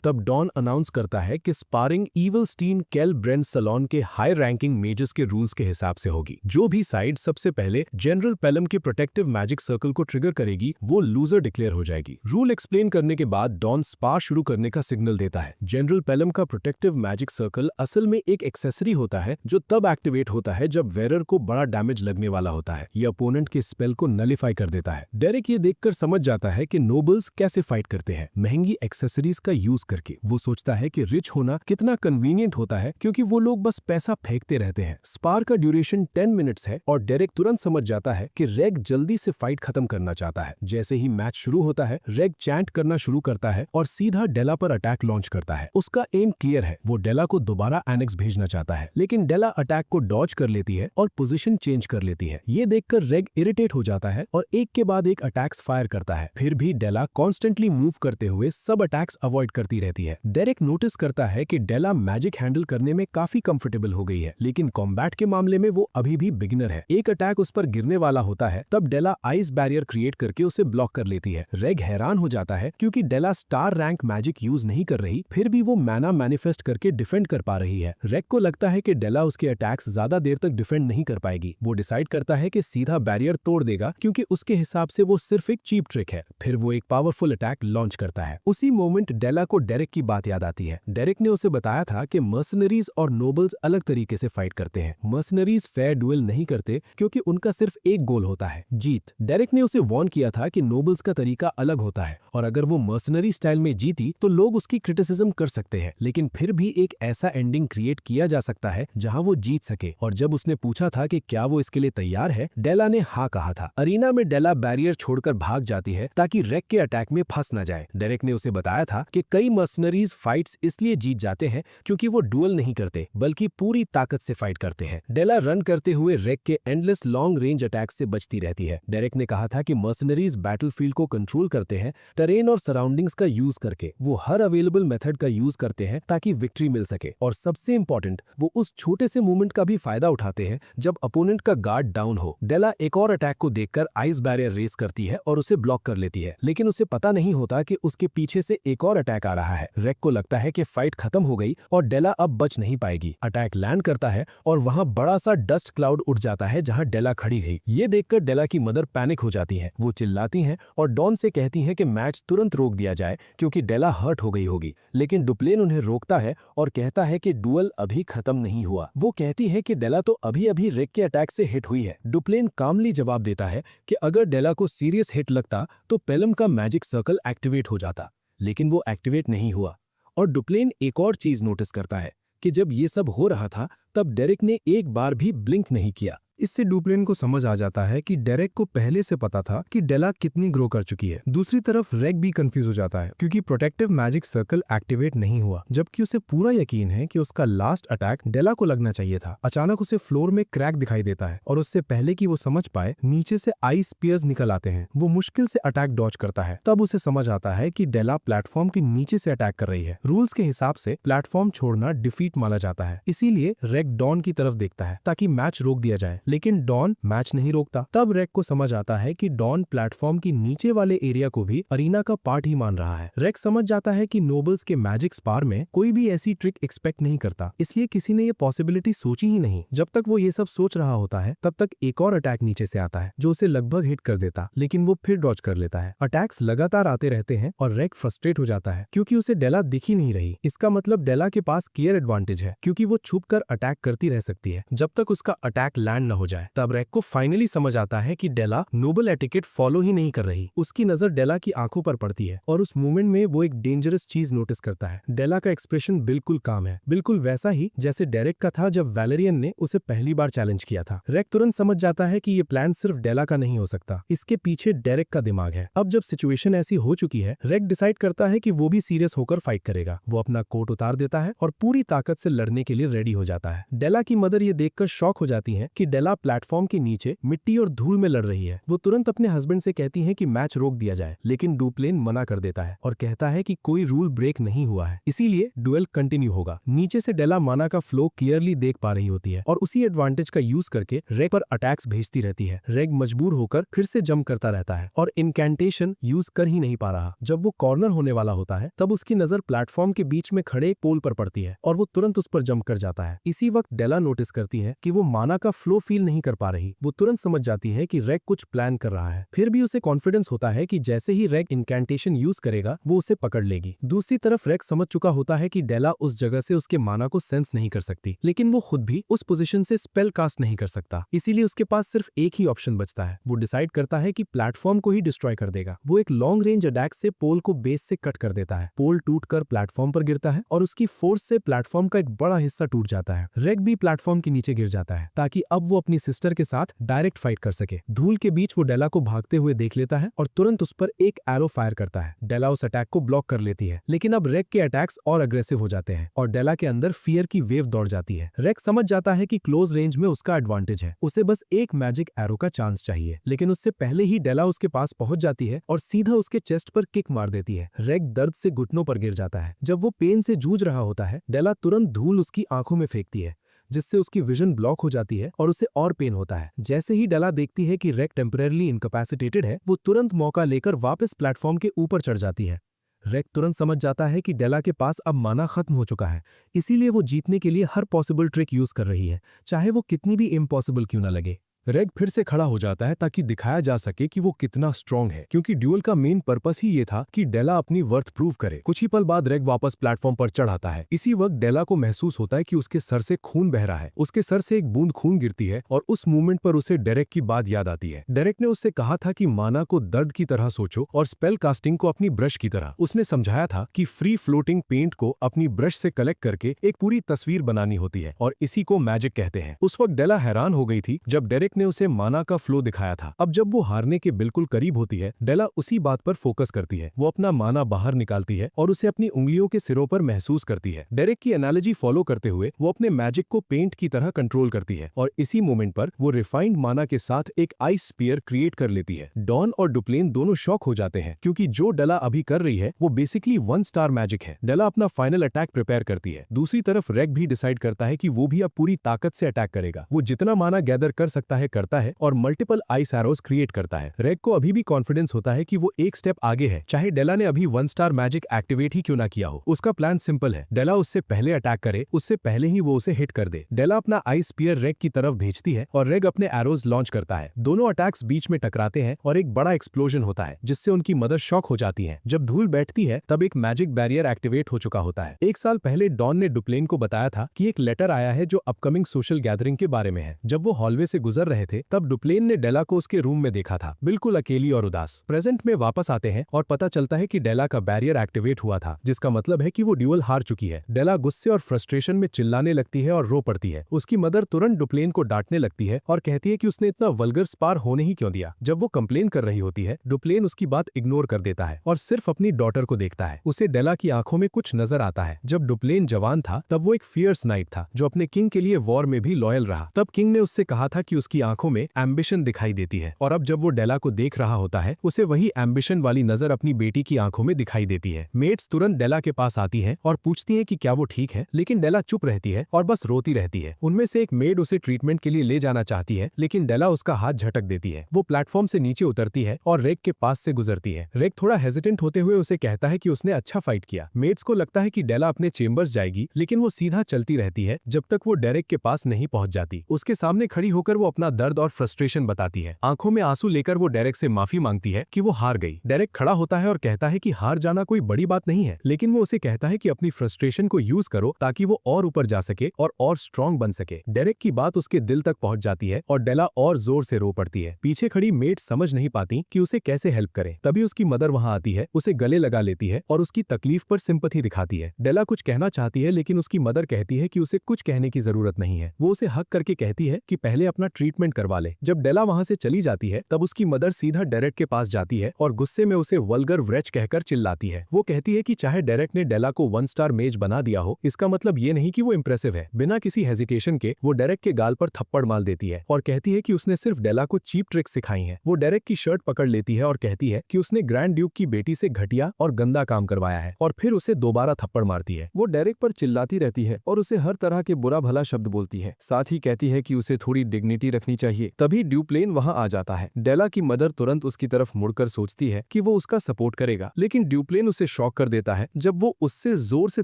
तब डॉन अनाउंस करता है कि स्पारिंग ईवलस्टीन केल ब्रेंड सलोन के हाई रैंकिंग मेजर्स के रूल्स के हिसाब से होगी। जो भी साइड सबसे पहले जनरल पेलम के प्रोटेक्टिव मैजिक सर्कल को ट्रिगर करेगी वो लूजर डिक्लेयर हो जाएगी। रूल एक्सप्लेन करने के बाद डॉन स्पा शुरू करने का सिग्नल देता है। जनरल पेलम का प्रोटेक्टिव मैजिक सर्कल असल में एक एक्सेसरी होता है जो तब एक्टिवेट होता है जब वेरर को बड़ा डैमेज लगने वाला होता है। ये अपोनेंट के स्पेल को नलिफाई कर देता है। डेरिक ये देखकर समझ जाता है कि नोबल्स कैसे फाइट करते हैं, महंगी एक्सेसरीज का यूज करके। वो सोचता है कि रिच होना कितना कन्वीनियंट होता है क्योंकि वो लोग बस पैसा फेंकते रहते हैं। स्पार का ड्यूरेशन 10 मिनट्स है और डेरिक तुरंत समझ जाता है कि रेग जल्दी से फाइट खत्म करना चाहता है। जैसे ही मैच शुरू होता है रेग चैंट करना शुरू करता है और सीधा डेला पर अटैक लॉन्च करता है। उसका एम क्लियर है, वो डेला को दोबारा एनेक्स भेजना चाहता है, लेकिन डेला अटैक को डॉज कर लेती है और पोजीशन चेंज कर लेती है। ये देखकर रेग इरिटेट हो जाता है और एक के बाद एक अटैक्स फायर करता है। फिर भी डेला कॉन्स्टेंटली मूव करते हुए सब अटैक्स अवॉइड करती रहती है। डेरिक नोटिस करता है कि डेला मैजिक हैंडल करने में काफी कंफर्टेबल हो गई है, लेकिन कॉम्बैट के मामले में वो अभी भी बिगिनर है। एक अटैक उस पर गिरने वाला होता है तब डेला आइस बैरियर क्रिएट करके उसे ब्लॉक कर लेती है। रेग हैरान हो जाता है क्योंकि डेला स्टार रैंक मैजिक यूज नहीं कर रही, फिर भी वो मैना मैनिफेस्ट करके डिफेंड कर पा रही है। रेग को लगता है कि डेला उसके अटैक्स ज्यादा देर तक डिफेंड नहीं कर पाएगी। वो डिसाइड करता है कि सीधा बैरियर तोड़ देगा क्योंकि उसके हिसाब से वो सिर्फ एक चीप ट्रिक है। फिर वो एक पावरफुल अटैक लॉन्च करता है। उसी मोमेंट डेला को डेरिक की बात याद आती है। डेरिक ने उसे बताया था कि मर्सनरीज और नोबल्स अलग तरीके से फाइट करते हैं। मर्सनरीज फेयर डुएल नहीं करते क्योंकि उनका सिर्फ एक गोल होता है, जीत। डेरिक ने उसे वार्न किया था कि नोबल्स का तरीका अलग होता है और अगर वो मर्सनरी स्टाइल में जीती तो लोग उसकी क्रिटिसिज्म कर सकते हैं, लेकिन फिर भी एक ऐसा एंडिंग क्रिएट किया जा सकता है जहां वो जीत सके। और जब उसने पूछा था कि क्या वो इसके लिए तैयार है, डेला ने हाँ कहा था। अरीना में डेला बैरियर छोड़कर भाग जाती है ताकि रेग के अटैक में फंस न जाए। डेरिक ने उसे बताया था कि कई मर्सनरीज फाइट्स इसलिए जीत जाते हैं क्योंकि वो डुएल नहीं करते बल्कि पूरी ताकत से फाइट करते हैं। डेला रन करते हुए रेग के एंडलेस लॉन्ग रेंज अटैक से बचती रहती है। डेरिक ने कहा था कि मर्सनरीज बैटलफील्ड को कंट्रोल करते हैं टेरेन और सराउंडिंग्स का यूज करके। वो हर अवेलेबल मेथड का यूज करते हैं ताकि विक्ट्री मिल सके, और सबसे इंपॉर्टेंट वो उस छोटे से मूवमेंट का भी फायदा उठाते हैं जब अपोनेंट का गार्ड डाउन हो। डेला एक और अटैक को देखकर आइस बैरियर रेस करती है और उसे ब्लॉक कर लेती है, लेकिन उसे पता नहीं होता कि उसके पीछे से एक और अटैक आ रहा है। रेग को लगता है कि फाइट खत्म हो गई और डेला अब बच नहीं पाएगी। अटैक लैंड करता है और वहां बड़ा सा डस्ट क्लाउड उड़ जाता है जहां डेला खड़ी गई। ये देखकर डेला की मदर पैनिक हो जाती है। वो चिल्लाती हैं और डॉन से कहती हैं कि मैच तुरंत रोक दिया जाए क्योंकि डेला हर्ट हो गई होगी, लेकिन डुप्लेन उन्हें रोकता है और कहता है कि डुएल अभी खत्म नहीं हुआ। वो कहती है कि डेला तो अभी अभी रेग के अटैक से हिट हुई है। डुप्लेन कामली जवाब देता है कि अगर डेला को सीरियस हिट लगता तो पेलम का मैजिक सर्कल एक्टिवेट हो जाता, लेकिन वो एक्टिवेट नहीं हुआ। और डुप्लेन एक और चीज नोटिस करता है कि जब ये सब हो रहा था तब डेरिक ने एक बार भी ब्लिंक नहीं किया। इससे डुप्लेन को समझ आ जाता है कि डेरेक को पहले से पता था कि डेला कितनी ग्रो कर चुकी है। दूसरी तरफ रेग भी कंफ्यूज हो जाता है क्योंकि प्रोटेक्टिव मैजिक सर्कल एक्टिवेट नहीं हुआ, जबकि उसे पूरा यकीन है कि उसका लास्ट अटैक डेला को लगना चाहिए था। अचानक उसे फ्लोर में क्रैक दिखाई देता है और उससे पहले कि वो समझ पाए नीचे से आइस स्पीयर्स निकल आते हैं। वो मुश्किल से अटैक डॉज करता है। तब उसे समझ आता है कि डेला प्लेटफॉर्म के नीचे से अटैक कर रही है। रूल्स के हिसाब से प्लेटफॉर्म छोड़ना डिफीट माना जाता है, इसीलिए रेग डॉन की तरफ देखता है ताकि मैच रोक दिया जाए, लेकिन डॉन मैच नहीं रोकता। तब रेग को समझ आता है कि डॉन प्लेटफॉर्म की नीचे वाले एरिया को भी अरीना का पार्ट ही मान रहा है। रेग समझ जाता है कि नोबल्स के मैजिक स्पार में कोई भी ऐसी ट्रिक एक्सपेक्ट नहीं करता, इसलिए किसी ने ये पॉसिबिलिटी सोची ही नहीं। जब तक वो ये सब सोच रहा होता है तब तक एक और अटैक नीचे से आता है जो उसे लगभग हिट कर देता, लेकिन वो फिर डॉज कर लेता है। अटैक्स लगातार आते रहते हैं और रेग फ्रस्ट्रेट हो जाता है क्योंकि उसे डेला दिख ही नहीं रही। इसका मतलब डेला के पास क्लियर एडवांटेज है क्योंकि वो छुप कर अटैक करती रह सकती है जब तक उसका अटैक लैंड न हो जाए। तब रेक को फाइनली समझ आता है कि डेला नोबल एटिकेट फॉलो ही नहीं कर रही। उसकी नजर डेला की आंखों पर पड़ती है और उस मोमेंट में वो एक डेंजरस चीज नोटिस करता है। डेला का एक्सप्रेशन बिल्कुल काम है, बिल्कुल वैसा ही जैसे डेरेक का था जब वैलेरियन ने उसे पहली बार चैलेंज किया था। रेक तुरंत समझ जाता है कि ये प्लान सिर्फ डेला का नहीं हो सकता, इसके पीछे डेरेक का दिमाग है। अब जब सिचुएशन ऐसी हो चुकी है, रेक डिसाइड करता है कि वो भी सीरियस होकर फाइट करेगा। वो अपना कोट उतार देता है और पूरी ताकत से लड़ने के लिए रेडी हो जाता है। डेला की मदर ये देखकर शॉक हो जाती है कि डेला प्लेटफॉर्म के नीचे मिट्टी और धूल में लड़ रही है। वो तुरंत अपने हस्बैंड से कहती है कि मैच रोक दिया जाए, लेकिन डुप्लेन मना कर देता है और कहता है कि कोई रूल ब्रेक नहीं हुआ है, इसीलिए डुएल कंटिन्यू होगा। नीचे से डेला माना का फ्लो क्लियरली देख पा रही होती है और उसी एडवांटेज का यूज करके रेक पर अटैक्स भेजती रहती है। रेक मजबूर होकर फिर से जंप करता रहता है और इनकैंटेशन यूज कर ही नहीं पा रहा। जब वो कॉर्नर होने वाला होता है तब उसकी नजर प्लेटफॉर्म के बीच में खड़े एक पोल पर पड़ती है और वो तुरंत उस पर जंप कर जाता है। इसी वक्त डेला नोटिस करती है कि वो माना का फ्लो फील नहीं कर पा रही। वो तुरंत समझ जाती है कि रेक कुछ प्लान कर रहा है। फिर भी उसे कॉन्फिडेंस होता है कि जैसे ही रेक इनकैंटेशन यूज करेगा वो उसे पकड़ लेगी। दूसरी तरफ रेक समझ चुका होता है कि डेला उस जगह से उसके माना को सेंस नहीं कर सकती, लेकिन वो खुद भी उस पोजीशन से स्पेल कास्ट नहीं कर सकता। इसीलिए उसके पास सिर्फ एक ही ऑप्शन बचता है। वो डिसाइड करता है कि प्लेटफॉर्म को ही डिस्ट्रॉय कर देगा। वो एक लॉन्ग रेंज अटैक से पोल को बेस से कट कर देता है। पोल टूटकर प्लेटफॉर्म पर गिरता है और उसकी फोर्स से प्लेटफॉर्म का एक बड़ा हिस्सा टूट जाता है। रेक भी प्लेटफॉर्म के नीचे गिर जाता है ताकि अब वो अपनी सिस्टर के साथ डायरेक्ट फाइट कर सके। धूल के बीच वो डेला को भागते हुए देख लेता है और तुरंत उस पर एक एरो फायर करता है। डेला उस अटैक को ब्लॉक कर लेती है, लेकिन अब रेक के अटैक्स और अग्रेसिव हो जाते हैं और डेला के अंदर फियर की वेव दौड़ जाती है। रेक समझ जाता है कि क्लोज रेंज में उसका एडवांटेज है, उसे बस एक मैजिक एरो का चांस चाहिए। लेकिन उससे पहले ही डेला उसके पास पहुंच जाती है और सीधा उसके चेस्ट पर किक मार देती है। रेक दर्द से घुटनों पर गिर जाता है। जब वो पेन से जूझ रहा होता है, डेला तुरंत धूल उसकी आंखों में फेंकती है, जिससे उसकी विजन ब्लॉक हो जाती है और उसे और पेन होता है। जैसे ही डेला देखती है कि रेक टेम्परेरीली इनकैपेसिटेटेड है, वो तुरंत मौका लेकर वापस प्लेटफॉर्म के ऊपर चढ़ जाती है। रेक तुरंत समझ जाता है कि डेला के पास अब माना खत्म हो चुका है, इसीलिए वो जीतने के लिए हर पॉसिबल ट्रिक यूज कर रही है, चाहे वो कितनी भी इम्पॉसिबल क्यों ना लगे। रेक फिर से खड़ा हो जाता है ताकि दिखाया जा सके कि वो कितना स्ट्रांग है, क्योंकि ड्यूल का मेन पर्पस ही ये था कि डेला अपनी वर्थ प्रूव करे। कुछ ही पल बाद रेक वापस प्लेटफॉर्म पर चढ़ आता है। इसी वक्त डेला को महसूस होता है कि उसके सर से खून बह रहा है। उसके सर से एक बूंद खून गिरती है और उस मूवमेंट पर उसे डेरेक की बात याद आती है। डेरेक ने उससे कहा था कि माना को दर्द की तरह सोचो और स्पेल कास्टिंग को अपनी ब्रश की तरह। उसने समझाया था कि फ्री फ्लोटिंग पेंट को अपनी ब्रश से कलेक्ट करके एक पूरी तस्वीर बनानी होती है और इसी को मैजिक कहते हैं। उस वक्त डेला हैरान हो गई थी जब डेरेक ने उसे माना का फ्लो दिखाया था। अब जब वो हारने के बिल्कुल करीब होती है, डेला उसी बात पर फोकस करती है। वो अपना माना बाहर निकालती है और उसे अपनी उंगलियों के सिरों पर महसूस करती है। डेरेक की एनालॉजी फॉलो करते हुए वो अपने मैजिक को पेंट की तरह कंट्रोल करती है और इसी मोमेंट पर वो रिफाइंड माना के साथ एक आइस स्पीयर क्रिएट कर लेती है। डॉन और डुप्लेन दोनों शॉक हो जाते हैं, क्योंकि जो डेला अभी कर रही है वो बेसिकली 1 स्टार मैजिक है। डेला अपना फाइनल अटैक प्रिपेयर करती है। दूसरी तरफ रेक भी डिसाइड करता है कि वो भी अब पूरी ताकत से अटैक करेगा। वो जितना माना गैदर कर सकता है करता है और मल्टीपल आइस एरोज क्रिएट करता है। रेक को अभी भी कॉन्फिडेंस होता है कि वो एक स्टेप आगे है, चाहे डेला ने अभी 1 स्टार मैजिक एक्टिवेट ही क्यों ना किया हो। उसका प्लान सिंपल है, डेला उससे पहले अटैक करे, उससे पहले ही वो उसे हिट कर दे। डेला अपना आइस स्पीयर रेक की तरफ भेजती है और रेक अपने एरोज लॉन्च करता है। दोनों अटैक्स बीच में टकराते हैं और एक बड़ा एक्सप्लोजन होता है, जिससे उनकी मदर शॉक हो जाती है। जब धूल बैठती है तब एक मैजिक बैरियर एक्टिवेट हो चुका होता है। 1 साल पहले डॉन ने डुप्लेन को बताया था कि एक लेटर आया है जो अपकमिंग सोशल गैदरिंग के बारे में है। जब वो हॉलवे से गुजर रहे थे तब डुप्लेन ने डेला को उसके रूम में देखा था, बिल्कुल अकेली और उदास। प्रेजेंट में वापस आते हैं और पता चलता है कि डेला का बैरियर एक्टिवेट हुआ था, जिसका मतलब है कि वो ड्यूल हार चुकी है। डेला गुस्से और फ्रस्ट्रेशन में चिल्लाने लगती है और रो पड़ती है। उसकी मदर तुरंत डुप्लेन को डांटने लगती है और कहती है कि उसने इतना वल्गर स्पार होने ही क्यों दिया। जब वो कंप्लेन कर रही होती है, डुप्लेन उसकी बात इग्नोर कर देता है और सिर्फ अपनी डॉटर को देखता है। उसे डेला की आंखों में कुछ नजर आता है। जब डुप्लेन जवान था तब वो एक फियर्स नाइट था जो अपने किंग के लिए वॉर में भी लॉयल रहा। तब किंग ने उससे कहा था कि उसकी आंखों में एम्बिशन दिखाई देती है और अब जब वो डेला को देख रहा होता है, उसे वही एम्बिशन वाली नजर अपनी बेटी की आंखों में दिखाई देती है। मेट्स तुरंत डेला के पास आती हैं और पूछती हैं कि क्या वो ठीक है, लेकिन डेला चुप रहती है और बस रोती रहती है। उनमें से एक मेड उसे ट्रीटमेंट के लिए ले जाना चाहती है, लेकिन डेला उसका हाथ झटक देती है। वो प्लेटफॉर्म से नीचे उतरती है और रेक के पास से गुजरती है। रेक थोड़ा हेजिटेंट होते हुए उसे कहता है कि उसने अच्छा फाइट किया। मेट्स को लगता है कि डेला अपने चेम्बर्स जाएगी, लेकिन वो सीधा चलती रहती है जब तक वो डेरेक के पास नहीं पहुंच जाती। उसके सामने खड़ी होकर वो अपना अपना दर्द और फ्रस्ट्रेशन बताती है। आंखों में आंसू लेकर वो डेरेक से माफी मांगती है कि वो हार गई। डेरेक खड़ा होता है और कहता है कि हार जाना कोई बड़ी बात नहीं है, लेकिन वो उसे कहता है कि अपनी फ्रस्ट्रेशन को यूज करो ताकि वो और ऊपर जा सके और स्ट्रांग बन सके। डेरेक की बात उसके दिल तक पहुंच जाती है और डेला और जोर से रो पड़ती है। पीछे खड़ी मेट समझ नहीं पाती कि उसे कैसे हेल्प करे। तभी उसकी मदर वहां आती है, उसे गले लगा लेती है और उसकी तकलीफ पर सिंपैथी दिखाती है। डेला कुछ कहना चाहती है लेकिन उसकी मदर कहती है कि उसे कुछ कहने की जरूरत नहीं है। वो उसे हक करके कहती है कि पहले अपना ट्रीटमेंट करवा ले। जब डेला वहां से चली जाती है तब उसकी मदर सीधा डेरेक के पास जाती है और गुस्से में उसे वल्गर व्रेच कहकर चिल्लाती है। वो कहती है कि चाहे डेरेक ने डेला को 1 स्टार मेज बना दिया हो, इसका मतलब ये नहीं कि वो इंप्रेसिव है। बिना किसी हेजिटेशन के वो डेरेक के गाल पर थप्पड़ मार देती है और कहती है कि उसने सिर्फ डेला को चीप ट्रिक्स सिखाई हैं। वो डेरेक की शर्ट पकड़ लेती है और कहती है कि उसने ग्रैंड ड्यूक की बेटी से घटिया और गंदा काम करवाया है और फिर उसे दोबारा थप्पड़ मारती है। वो डेरेक पर चिल्लाती रहती है और उसे हर तरह के बुरा भला शब्द बोलती है। साथ ही कहती है कि उसे थोड़ी डिग्निटी रखनी चाहिए। तभी ड्यूप्लेन वहां आ जाता है। डेला की मदर तुरंत उसकी तरफ मुड़कर सोचती है कि वो उसका सपोर्ट करेगा, लेकिन ड्यूप्लेन उसे शॉक कर देता है जब वो उससे जोर से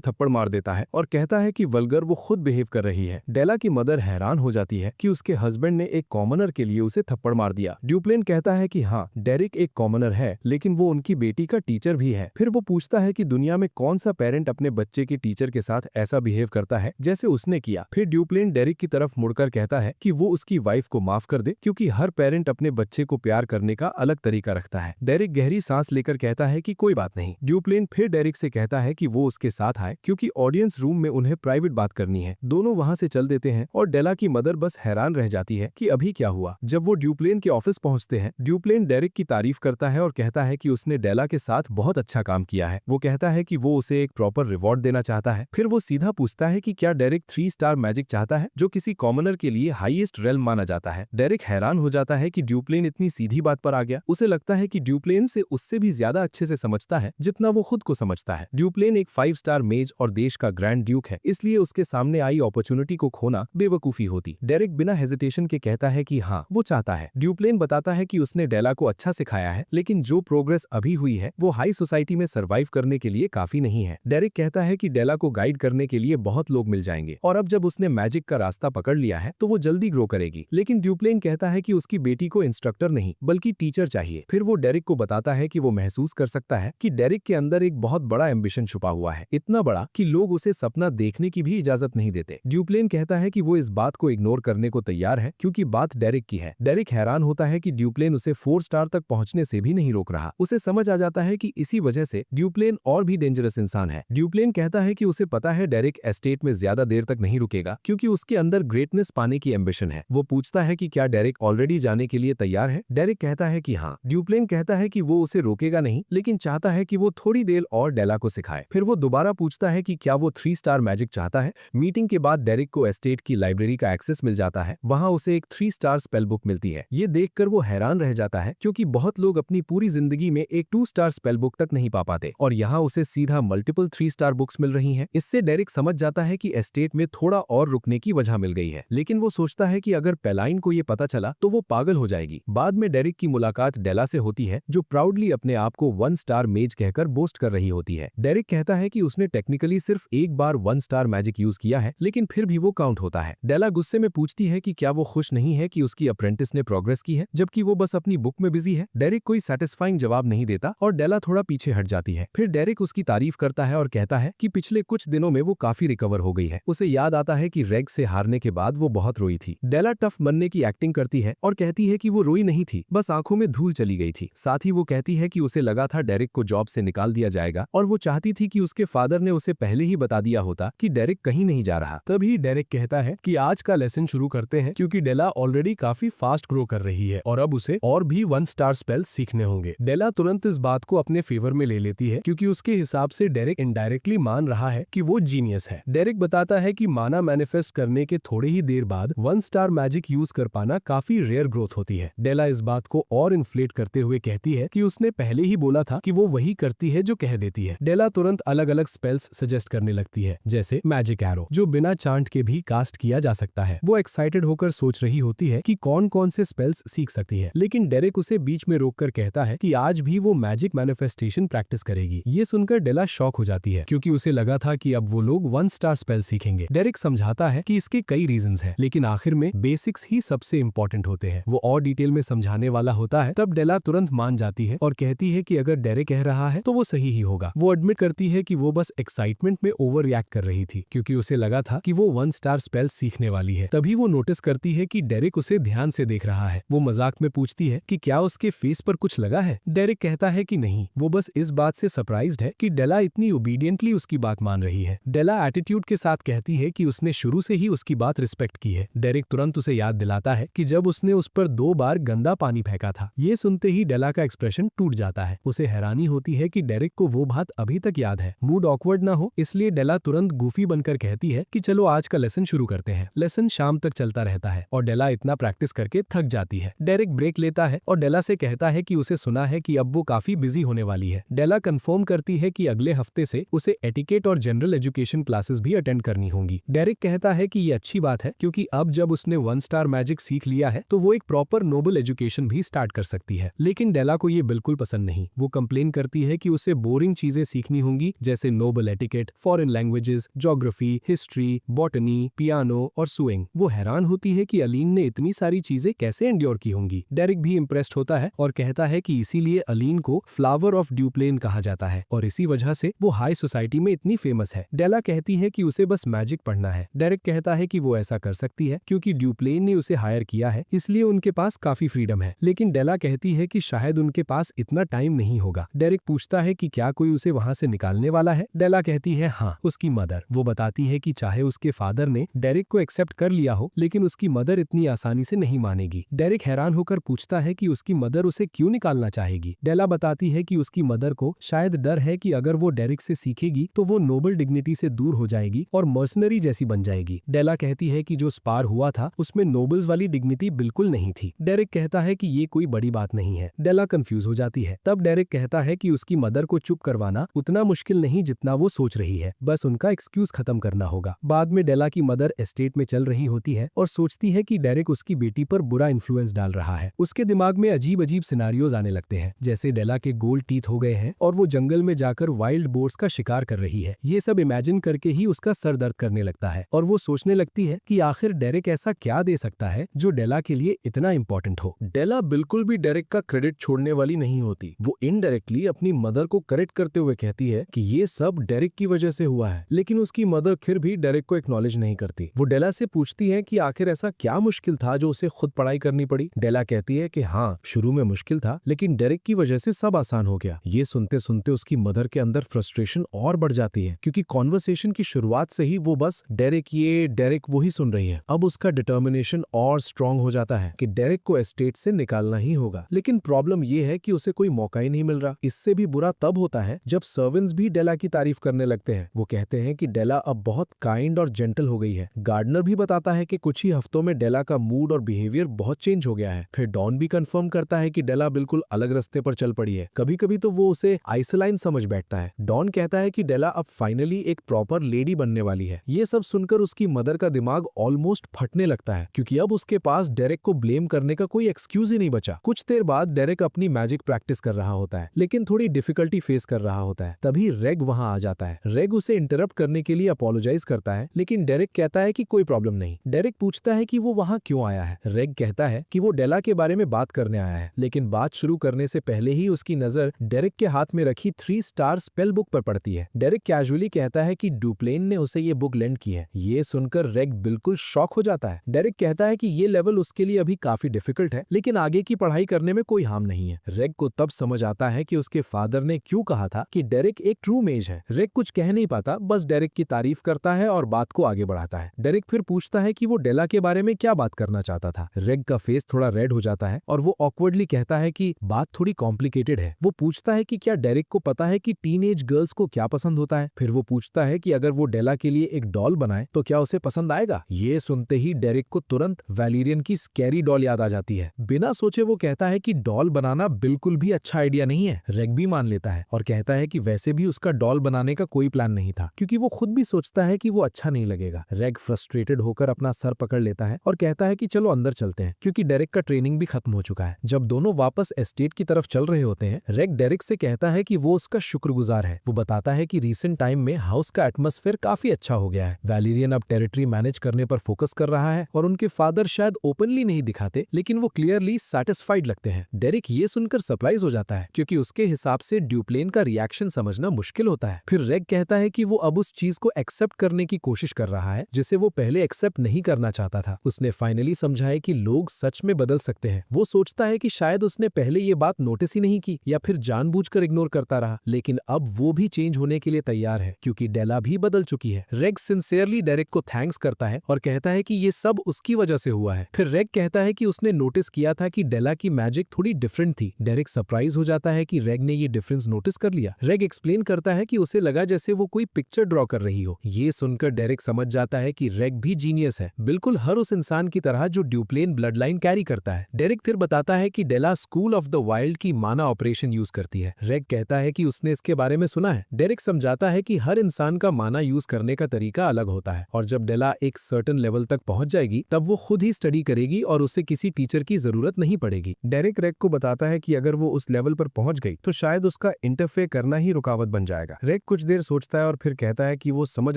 थप्पड़ मार देता है और कहता है कि वल्गर वो खुद बिहेव कर रही है। डेला की मदर हैरान हो जाती है कि उसके हस्बैंड ने एक कॉमनर के लिए उसे थप्पड़ मार दिया। ड्यूप्लेन कहता है कि हाँ, डेरिक एक कॉमनर है, लेकिन वो उनकी बेटी का टीचर भी है। फिर वो पूछता है कि दुनिया में कौन सा पेरेंट अपने बच्चे के टीचर के साथ ऐसा बिहेव करता है जैसे उसने किया। फिर ड्यूप्लेन डेरिक की तरफ मुड़कर कहता है कि वो उसकी वाइफ को माफ कर दे, क्योंकि हर पेरेंट अपने बच्चे को प्यार करने का अलग तरीका रखता है। डेरिक गहरी सांस लेकर कहता है कि कोई बात नहीं। ड्यूप्लेन फिर डेरिक से कहता है कि वो उसके साथ आए, क्योंकि ऑडियंस रूम में उन्हें प्राइवेट बात करनी है। दोनों वहां से चल देते हैं और डेला की मदर बस हैरान रह जाती है कि अभी क्या हुआ। जब वो ड्यूप्लेन के ऑफिस पहुंचते हैं, ड्यूप्लेन डेरिक की तारीफ करता है और कहता है कि उसने डेला के साथ बहुत अच्छा काम किया है। वो कहता है कि वो उसे एक प्रॉपर रिवॉर्ड देना चाहता है। फिर वो सीधा पूछता है कि क्या डेरिक 3 स्टार मैजिक चाहता है, जो किसी कॉमनर के लिए हाईएस्ट रेल्म माना जाता है। डेरिक हैरान हो जाता है कि ड्यूप्लेन इतनी सीधी बात पर आ गया। उसे लगता है कि ड्यूप्लेन से उससे भी ज्यादा अच्छे से समझता है जितना वो खुद को समझता है। ड्यूप्लेन एक 5 स्टार मेज और देश का ग्रैंड ड्यूक है, इसलिए उसके सामने आई अपॉर्चुनिटी को खोना बेवकूफी होती। डेरिक बिना हेजिटेशन के कहता है कि हाँ, वो चाहता है। ड्यूप्लेन बताता है कि उसने डेला को अच्छा सिखाया है, लेकिन जो प्रोग्रेस अभी हुई है वो हाई सोसाइटी में सर्वाइव करने के लिए काफी नहीं है। डेरिक कहता है कि डेला को गाइड करने के लिए बहुत लोग मिल जाएंगे और अब जब उसने मैजिक का रास्ता पकड़ लिया है तो वो जल्दी ग्रो करेगी। लेकिन ड्यूप्लेन कहता है कि उसकी बेटी को इंस्ट्रक्टर नहीं बल्कि टीचर चाहिए। फिर वो डेरिक को बताता है कि वो महसूस कर सकता है कि डेरिक के अंदर एक बहुत बड़ा एम्बिशन छुपा हुआ है, इतना बड़ा कि लोग उसे सपना देखने की भी इजाजत नहीं देते। ड्यूप्लेन कहता है कि वो इस बात को इग्नोर करने को तैयार है क्योंकि बात डेरिक की है। डेरिक हैरान होता है कि ड्यूप्लेन उसे 4 स्टार तक पहुंचने से भी नहीं रोक रहा। उसे समझ आ जाता है कि इसी वजह से ड्यूप्लेन और भी डेंजरस इंसान है। ड्यूप्लेन कहता है कि उसे पता है डेरिक एस्टेट में ज्यादा देर तक नहीं रुकेगा, क्योंकि उसके अंदर ग्रेटनेस पाने की एम्बिशन है। वो पूछता है कि क्या डेरिक ऑलरेडी जाने के लिए तैयार है। डेरिक कहता है कि हाँ। ड्यूप्लेन कहता है कि वो उसे रोकेगा नहीं, लेकिन चाहता है कि वो थोड़ी देर और डेला को सिखाए। फिर वो दोबारा पूछता है कि क्या वो 3 स्टार मैजिक चाहता है। मीटिंग के बाद डेरिक को एस्टेट की लाइब्रेरी का एक्सेस मिल जाता है। वहां उसे एक 3 स्टार स्पेल बुक मिलती है। ये देखकर वो हैरान रह जाता है, क्योंकि बहुत लोग अपनी पूरी जिंदगी में एक 2 स्टार स्पेल बुक तक नहीं पा पाते और यहाँ उसे सीधा मल्टीपल 3 स्टार बुक्स मिल रही हैं। इससे डेरिक समझ जाता है कि एस्टेट में थोड़ा और रुकने की वजह मिल गई है, लेकिन वो सोचता है कि अगर पेलाइन को ये पता चला तो वो पागल हो जाएगी। बाद में डेरिक की मुलाकात डेला से होती है, जो प्राउडली अपने आप को 1 स्टार मेज कहकर बोस्ट कर रही होती है। डेरिक कहता है कि उसने टेक्निकली सिर्फ एक बार 1 स्टार मैजिक यूज किया है, लेकिन फिर भी वो काउंट होता है। डेला गुस्से में पूछती है कि क्या वो खुश नहीं है कि उसकी अप्रेंटिस ने प्रोग्रेस की है, जबकि वो बस अपनी बुक में बिजी है। डेरिक कोई सेटिस्फाइंग जवाब नहीं देता और डेला थोड़ा पीछे हट जाती है। फिर डेरिक उसकी तारीफ करता है और कहता है कि पिछले कुछ दिनों में वो काफी रिकवर हो गई है। उसे याद आता है कि रेग से हारने के बाद वो बहुत रोई थी। डेला टफ बनने की एक्टिंग करती है और कहती है कि वो रोई नहीं थी, बस आंखों में धूल चली गई थी। साथ ही वो कहती है कि उसे लगा था डेरिक को जॉब से निकाल दिया जाएगा और वो चाहती थी कि उसके फादर ने उसे पहले ही बता दिया होता कि डेरिक कहीं नहीं जा रहा। तभी डेरिक कहता है कि आज का लेसन शुरू करते हैं, क्योंकि डेला ऑलरेडी काफी फास्ट ग्रो कर रही है और अब उसे और भी 1 स्टार स्पेल सीखने होंगे। डेला तुरंत इस बात को अपने फेवर में ले लेती है, क्योंकि उसके हिसाब से डेरिक इनडायरेक्टली मान रहा है कि वो जीनियस है। डेरिक बताता है कि माना मैनिफेस्ट करने के थोड़े ही देर बाद 1 स्टार मैजिक यूज कर पाना काफी रेयर ग्रोथ होती है। डेला इस बात को और इन्फ्लेट करते हुए कहती है कि उसने पहले ही बोला था कि वो वही करती है जो कह देती है। डेला तुरंत अलग अलग स्पेल्स सजेस्ट करने लगती है, जैसे मैजिक एरो, जो बिना चांट के भी कास्ट किया जा सकता है। वो एक्साइटेड होकर सोच रही होती है कि कौन कौन से स्पेल्स सीख सकती है, लेकिन डेरिक उसे बीच में रोककर कहता है कि आज भी वो मैजिक मैनिफेस्टेशन प्रैक्टिस करेगी। ये सुनकर डेला शॉक हो जाती है, क्योंकि उसे लगा था कि अब वो लोग 1 स्टार स्पेल सीखेंगे। डेरिक समझाता है कि इसके कई रीजंस हैं, लेकिन आखिर में बेसिक्स ही ही सबसे इम्पोर्टेंट होते हैं। वो और डिटेल में समझाने वाला होता है। तब डेला तुरंत मान जाती है और कहती है कि अगर डेरेक कह रहा है तो वो सही ही होगा। वो एडमिट करती है कि वो बस एक्साइटमेंट में ओवर रिएक्ट कर रही थी, क्योंकि उसे लगा था कि वो 1 स्टार स्पेल सीखने वाली है। तभी वो नोटिस करती है कि डेरेक उसे ध्यान से देख रहा है। वो मजाक में पूछती है कि क्या उसके फेस पर कुछ लगा है। डेरेक कहता है कि नहीं, वो बस इस बात से सरप्राइज्ड है कि डेला इतनी ओबीडियंटली उसकी बात मान रही है। डेला एटीट्यूड के साथ कहती है कि उसने शुरू से ही उसकी बात रिस्पेक्ट की है। डेरेक तुरंत उसे याद दिलाता है कि जब उसने उस पर 2 बार गंदा पानी फेंका था। ये सुनते ही डेला का एक्सप्रेशन टूट जाता है। उसे हैरानी होती है कि डेरेक को वो बात अभी तक याद है। मूड ऑकवर्ड ना हो इसलिए डेला तुरंत गूफी बनकर कहती है कि चलो आज का लेसन शुरू करते हैं। लेसन शाम तक चलता रहता है और डेला इतना प्रैक्टिस करके थक जाती है। डेरेक ब्रेक लेता है और डेला से कहता है कि उसे सुना है कि अब वो काफी बिजी होने वाली है। डेला कंफर्म करती है कि अगले हफ्ते से उसे एटिकेट और जनरल एजुकेशन क्लासेस भी अटेंड करनी होंगी। डेरेक कहता है कि ये अच्छी बात है, क्योंकि अब जब उसने 1 स्टार मैजिक सीख लिया है तो वो एक प्रॉपर नोबल एजुकेशन भी स्टार्ट कर सकती है। लेकिन डेला को ये बिल्कुल पसंद नहीं। वो कंप्लेन करती है कि उसे बोरिंग चीजें सीखनी होंगी, जैसे noble etiquette, foreign languages, geography, history, botany, piano और स्विंग। वो हैरान होती है कि अलीन ने इतनी सारी चीजें कैसे एंड्योर की होंगी। डेरेक भी इम्प्रेस्ड होता है और कहता है कि इसीलिए अलीन को फ्लावर ऑफ ड्यूप्लेन कहा जाता है और इसी वजह से वो हाई सोसाइटी में इतनी फेमस है। डेला कहती है कि उसे बस मैजिक पढ़ना है। डेरेक कहता है कि वो ऐसा कर सकती है क्योंकि ड्यूप्लेन ने उसे हायर किया है, इसलिए उनके पास काफी फ्रीडम है। लेकिन डेला कहती है कि शायद उनके पास इतना टाइम नहीं होगा। डेरेक पूछता है कि क्या कोई उसे वहां से निकालने वाला है। डेला कहती है हाँ, उसकी मदर। वो बताती है कि चाहे उसके फादर ने डेरेक को एक्सेप्ट कर लिया हो, लेकिन उसकी मदर इतनी आसानी से नहीं मानेगी। डेरेक हैरान होकर पूछता है कि उसकी मदर उसे क्यों निकालना चाहेगी। डेला बताती है कि उसकी मदर को शायद डर है कि अगर वो डेरेक से सीखेगी तो वो नोबल डिग्निटी से दूर हो जाएगी और मर्सनरी जैसी बन जाएगी। डेला कहती है कि जो स्पार हुआ था उसमें नोबल्स वाली डिग्निटी बिल्कुल नहीं थी। डेरेक कहता है कि ये कोई बड़ी बात नहीं है। डेला कंफ्यूज हो जाती है। तब डेरेक कहता है कि उसकी मदर को चुप करवाना उतना मुश्किल नहीं जितना वो सोच रही है, बस उनका एक्सक्यूज खत्म करना होगा। बाद में डेला की मदर एस्टेट में चल रही होती है और सोचती है कि डेरेक उसकी बेटी पर बुरा इन्फ्लुएंस डाल रहा है। उसके दिमाग में अजीब अजीब सिनारियोज आने लगते हैं, जैसे डेला के गोल्ड टीथ हो गए हैं और वो जंगल में जाकर वाइल्ड बोर्स का शिकार कर रही है। ये सब इमेजिन करके ही उसका सर दर्द करने लगता है और वो सोचने लगती है कि आखिर डेरेक ऐसा क्या दे सकता है जो डेला के लिए इतना इंपॉर्टेंट हो। डेला बिल्कुल भी डेरेक का क्रेडिट छोड़ने वाली नहीं होती। वो इनडायरेक्टली अपनी मदर को करेक्ट करते हुए कहती है कि ये सब डेरेक की वजह से हुआ है, लेकिन उसकी मदर फिर भी डेरेक को एक्नॉलेज नहीं करती। वो डेला से पूछती है कि आखिर ऐसा क्या मुश्किल था जो उसे खुद पढ़ाई करनी पड़ी। डेला कहती है कि हाँ, शुरू में मुश्किल था, लेकिन डेरेक की वजह से सब आसान हो गया। ये सुनते सुनते उसकी मदर के अंदर फ्रस्ट्रेशन और बढ़ जाती है, क्योंकि कॉन्वर्सेशन की शुरुआत से ही वो बस डेरेक ये डेरेक वो ही सुन रही है। अब उसका डिटर्मिनेशन और स्ट्रांग हो जाता है कि डेरेक को एस्टेट से निकालना ही होगा। लेकिन प्रॉब्लम ये है कि उसे कोई मौका ही नहीं मिल रहा। इससे भी बुरा तब होता है जब सर्वेंट्स भी डेला की तारीफ करने लगते हैं। वो कहते हैं कि डेला अब बहुत काइंड और जेंटल हो गई है। गार्डनर भी बताता है कि कुछ ही हफ्तों में डेला का मूड और बिहेवियर बहुत चेंज हो गया है। फिर डॉन भी कंफर्म करता है कि डेला बिल्कुल अलग रास्ते पर चल पड़ी है। कभी कभी तो वो उसे आइसोलाइन समझ बैठता है। डॉन कहता है कि डेला अब फाइनली एक प्रॉपर लेडी बनने वाली है। ये सब सुनकर उसकी मदर का दिमाग ऑलमोस्ट फटने लगता है, क्योंकि अब उसके पास डेरेक को ब्लेम करने का कोई एक्सक्यूज ही नहीं बचा। कुछ देर बाद डेरेक अपनी मैजिक प्रैक्टिस कर रहा होता है, लेकिन थोड़ी डिफिकल्टी फेस कर रहा होता है। तभी रेग वहां आ जाता है। रेग उसे इंटरप्ट करने के लिए अपोलोजाइज करता है, लेकिन डेरेक कहता है कि कोई प्रॉब्लम नहीं। डेरेक पूछता है कि वो वहां क्यों आया है। रेग कहता है कि वो डेला के बारे में बात करने आया है, लेकिन बात शुरू करने से पहले ही उसकी नजर डेरेक के हाथ में रखी 3 स्टार स्पेल बुक पर पड़ती है। डेरेक कैजुअली कहता है कि ड्यूप्लेन ने उसे ये बुक लेंड की है। ये सुनकर रेग बिल्कुल शॉक हो जाता है। डेरेक कहता है कि ये लेवल उसके लिए अभी काफी डिफिकल्ट है, लेकिन आगे की पढ़ाई करने में कोई हार्म नहीं है। रेग को तब समझ आता है कि उसके फादर ने क्यों कहा था कि डेरेक एक ट्रू मेज है। रेग कुछ कह नहीं पाता, बस डेरेक की तारीफ करता है और बात को आगे बढ़ाता है। डेरेक फिर पूछता है कि वो डेला के बारे में क्या बात करना चाहता था। रेग का फेस थोड़ा रेड हो जाता है और वो ऑकवर्डली कहता है कि बात थोड़ी कॉम्प्लिकेटेड है। वो पूछता है कि क्या डेरेक को पता है कि टीनेज गर्ल्स को क्या पसंद होता है। फिर वो पूछता है कि अगर वो डेला के लिए एक डॉल बनाए तो क्या उसे पसंद आएगा। ये सुनते ही डेरेक को तुरंत वैलेरियन की स्कैरी डॉल याद आ जाती है। बिना सोचे वो कहता है कि डॉल बनाना बिल्कुल भी अच्छा आइडिया नहीं है। रेग भी मान लेता है और कहता है कि वैसे भी उसका डॉल बनाने का कोई प्लान नहीं था, क्योंकि वो खुद भी सोचता है कि वो अच्छा नहीं लगेगा। रेग फ्रस्ट्रेटेड होकर अपना सर पकड़ लेता है और कहता है कि चलो अंदर चलते हैं, क्योंकि डेरेक का ट्रेनिंग भी खत्म हो चुका है। जब दोनों वापस एस्टेट की तरफ चल रहे होते हैं, रेग डेरेक से कहता है कि वो उसका शुक्रगुजार है। वो बताता है कि रीसेंट टाइम में हाउस का एटमॉस्फेयर काफी अच्छा हो गया है। वैलेरियन अब टेरिटरी मैनेज करने पर फोकस कर रहा है और उनके फादर शायद ओपनली नहीं दिखाते, लेकिन वो क्लियरली सैटिस्फाइड लगते हैं। डेरिक ये सुनकर सरप्राइज हो जाता है, क्योंकि उसके हिसाब से ड्यूप्लेन का रिएक्शन समझना मुश्किल होता है। फिर रेग कहता है कि वो अब उस चीज को एक्सेप्ट करने की कोशिश कर रहा है जिसे वो पहले एक्सेप्ट नहीं करना चाहता था। उसने फाइनली समझा है कि लोग सच में बदल सकते हैं। वो सोचता है कि शायद उसने पहले ये बात नोटिस ही नहीं की या फिर जानबूझकर इग्नोर करता रहा, लेकिन अब वो भी चेंज होने के लिए तैयार है, क्योंकि डेला भी बदल चुकी है। रेग सिंसियरली डेरिक को थैंक्स करता है और कहता है कि ये सब उसकी वजह से हुआ है। फिर रेग कहता है कि उसने नोटिस किया था कि डेला की मैजिक थोड़ी डिफरेंट थी। डेरिक सरप्राइज हो जाता है कि रेग ने ये डिफरेंस नोटिस कर लिया। रेग एक्सप्लेन करता है कि उसे लगा जैसे वो कोई पिक्चर ड्रॉ कर रही हो। ये सुनकर डेरिक समझ जाता है कि रेग भी जीनियस है, बिल्कुल हर उस इंसान की तरह जो ड्यूप्लेन ब्लड लाइन कैरी करता है। डेरिक फिर बताता है कि डेला स्कूल ऑफ द वाइल्ड की माना ऑपरेशन यूज करती है। रेग कहता है कि उसने इसके बारे में सुना है। डेरिक समझाता है कि हर इंसान का माना यूज करने का तरीका अलग होता है, और जब डेला एक सर्टेन लेवल तक पहुंच जाएगी तब वो खुद ही स्टडी करेगी और उसे किसी टीचर की जरूरत नहीं पड़ेगी। डेरिक रेग को बताता है कि अगर वो उस लेवल पर पहुंच गई तो शायद उसका इंटरफेयर करना ही रुकावट बन जाएगा। रेग कुछ देर सोचता है और फिर कहता है कि वो समझ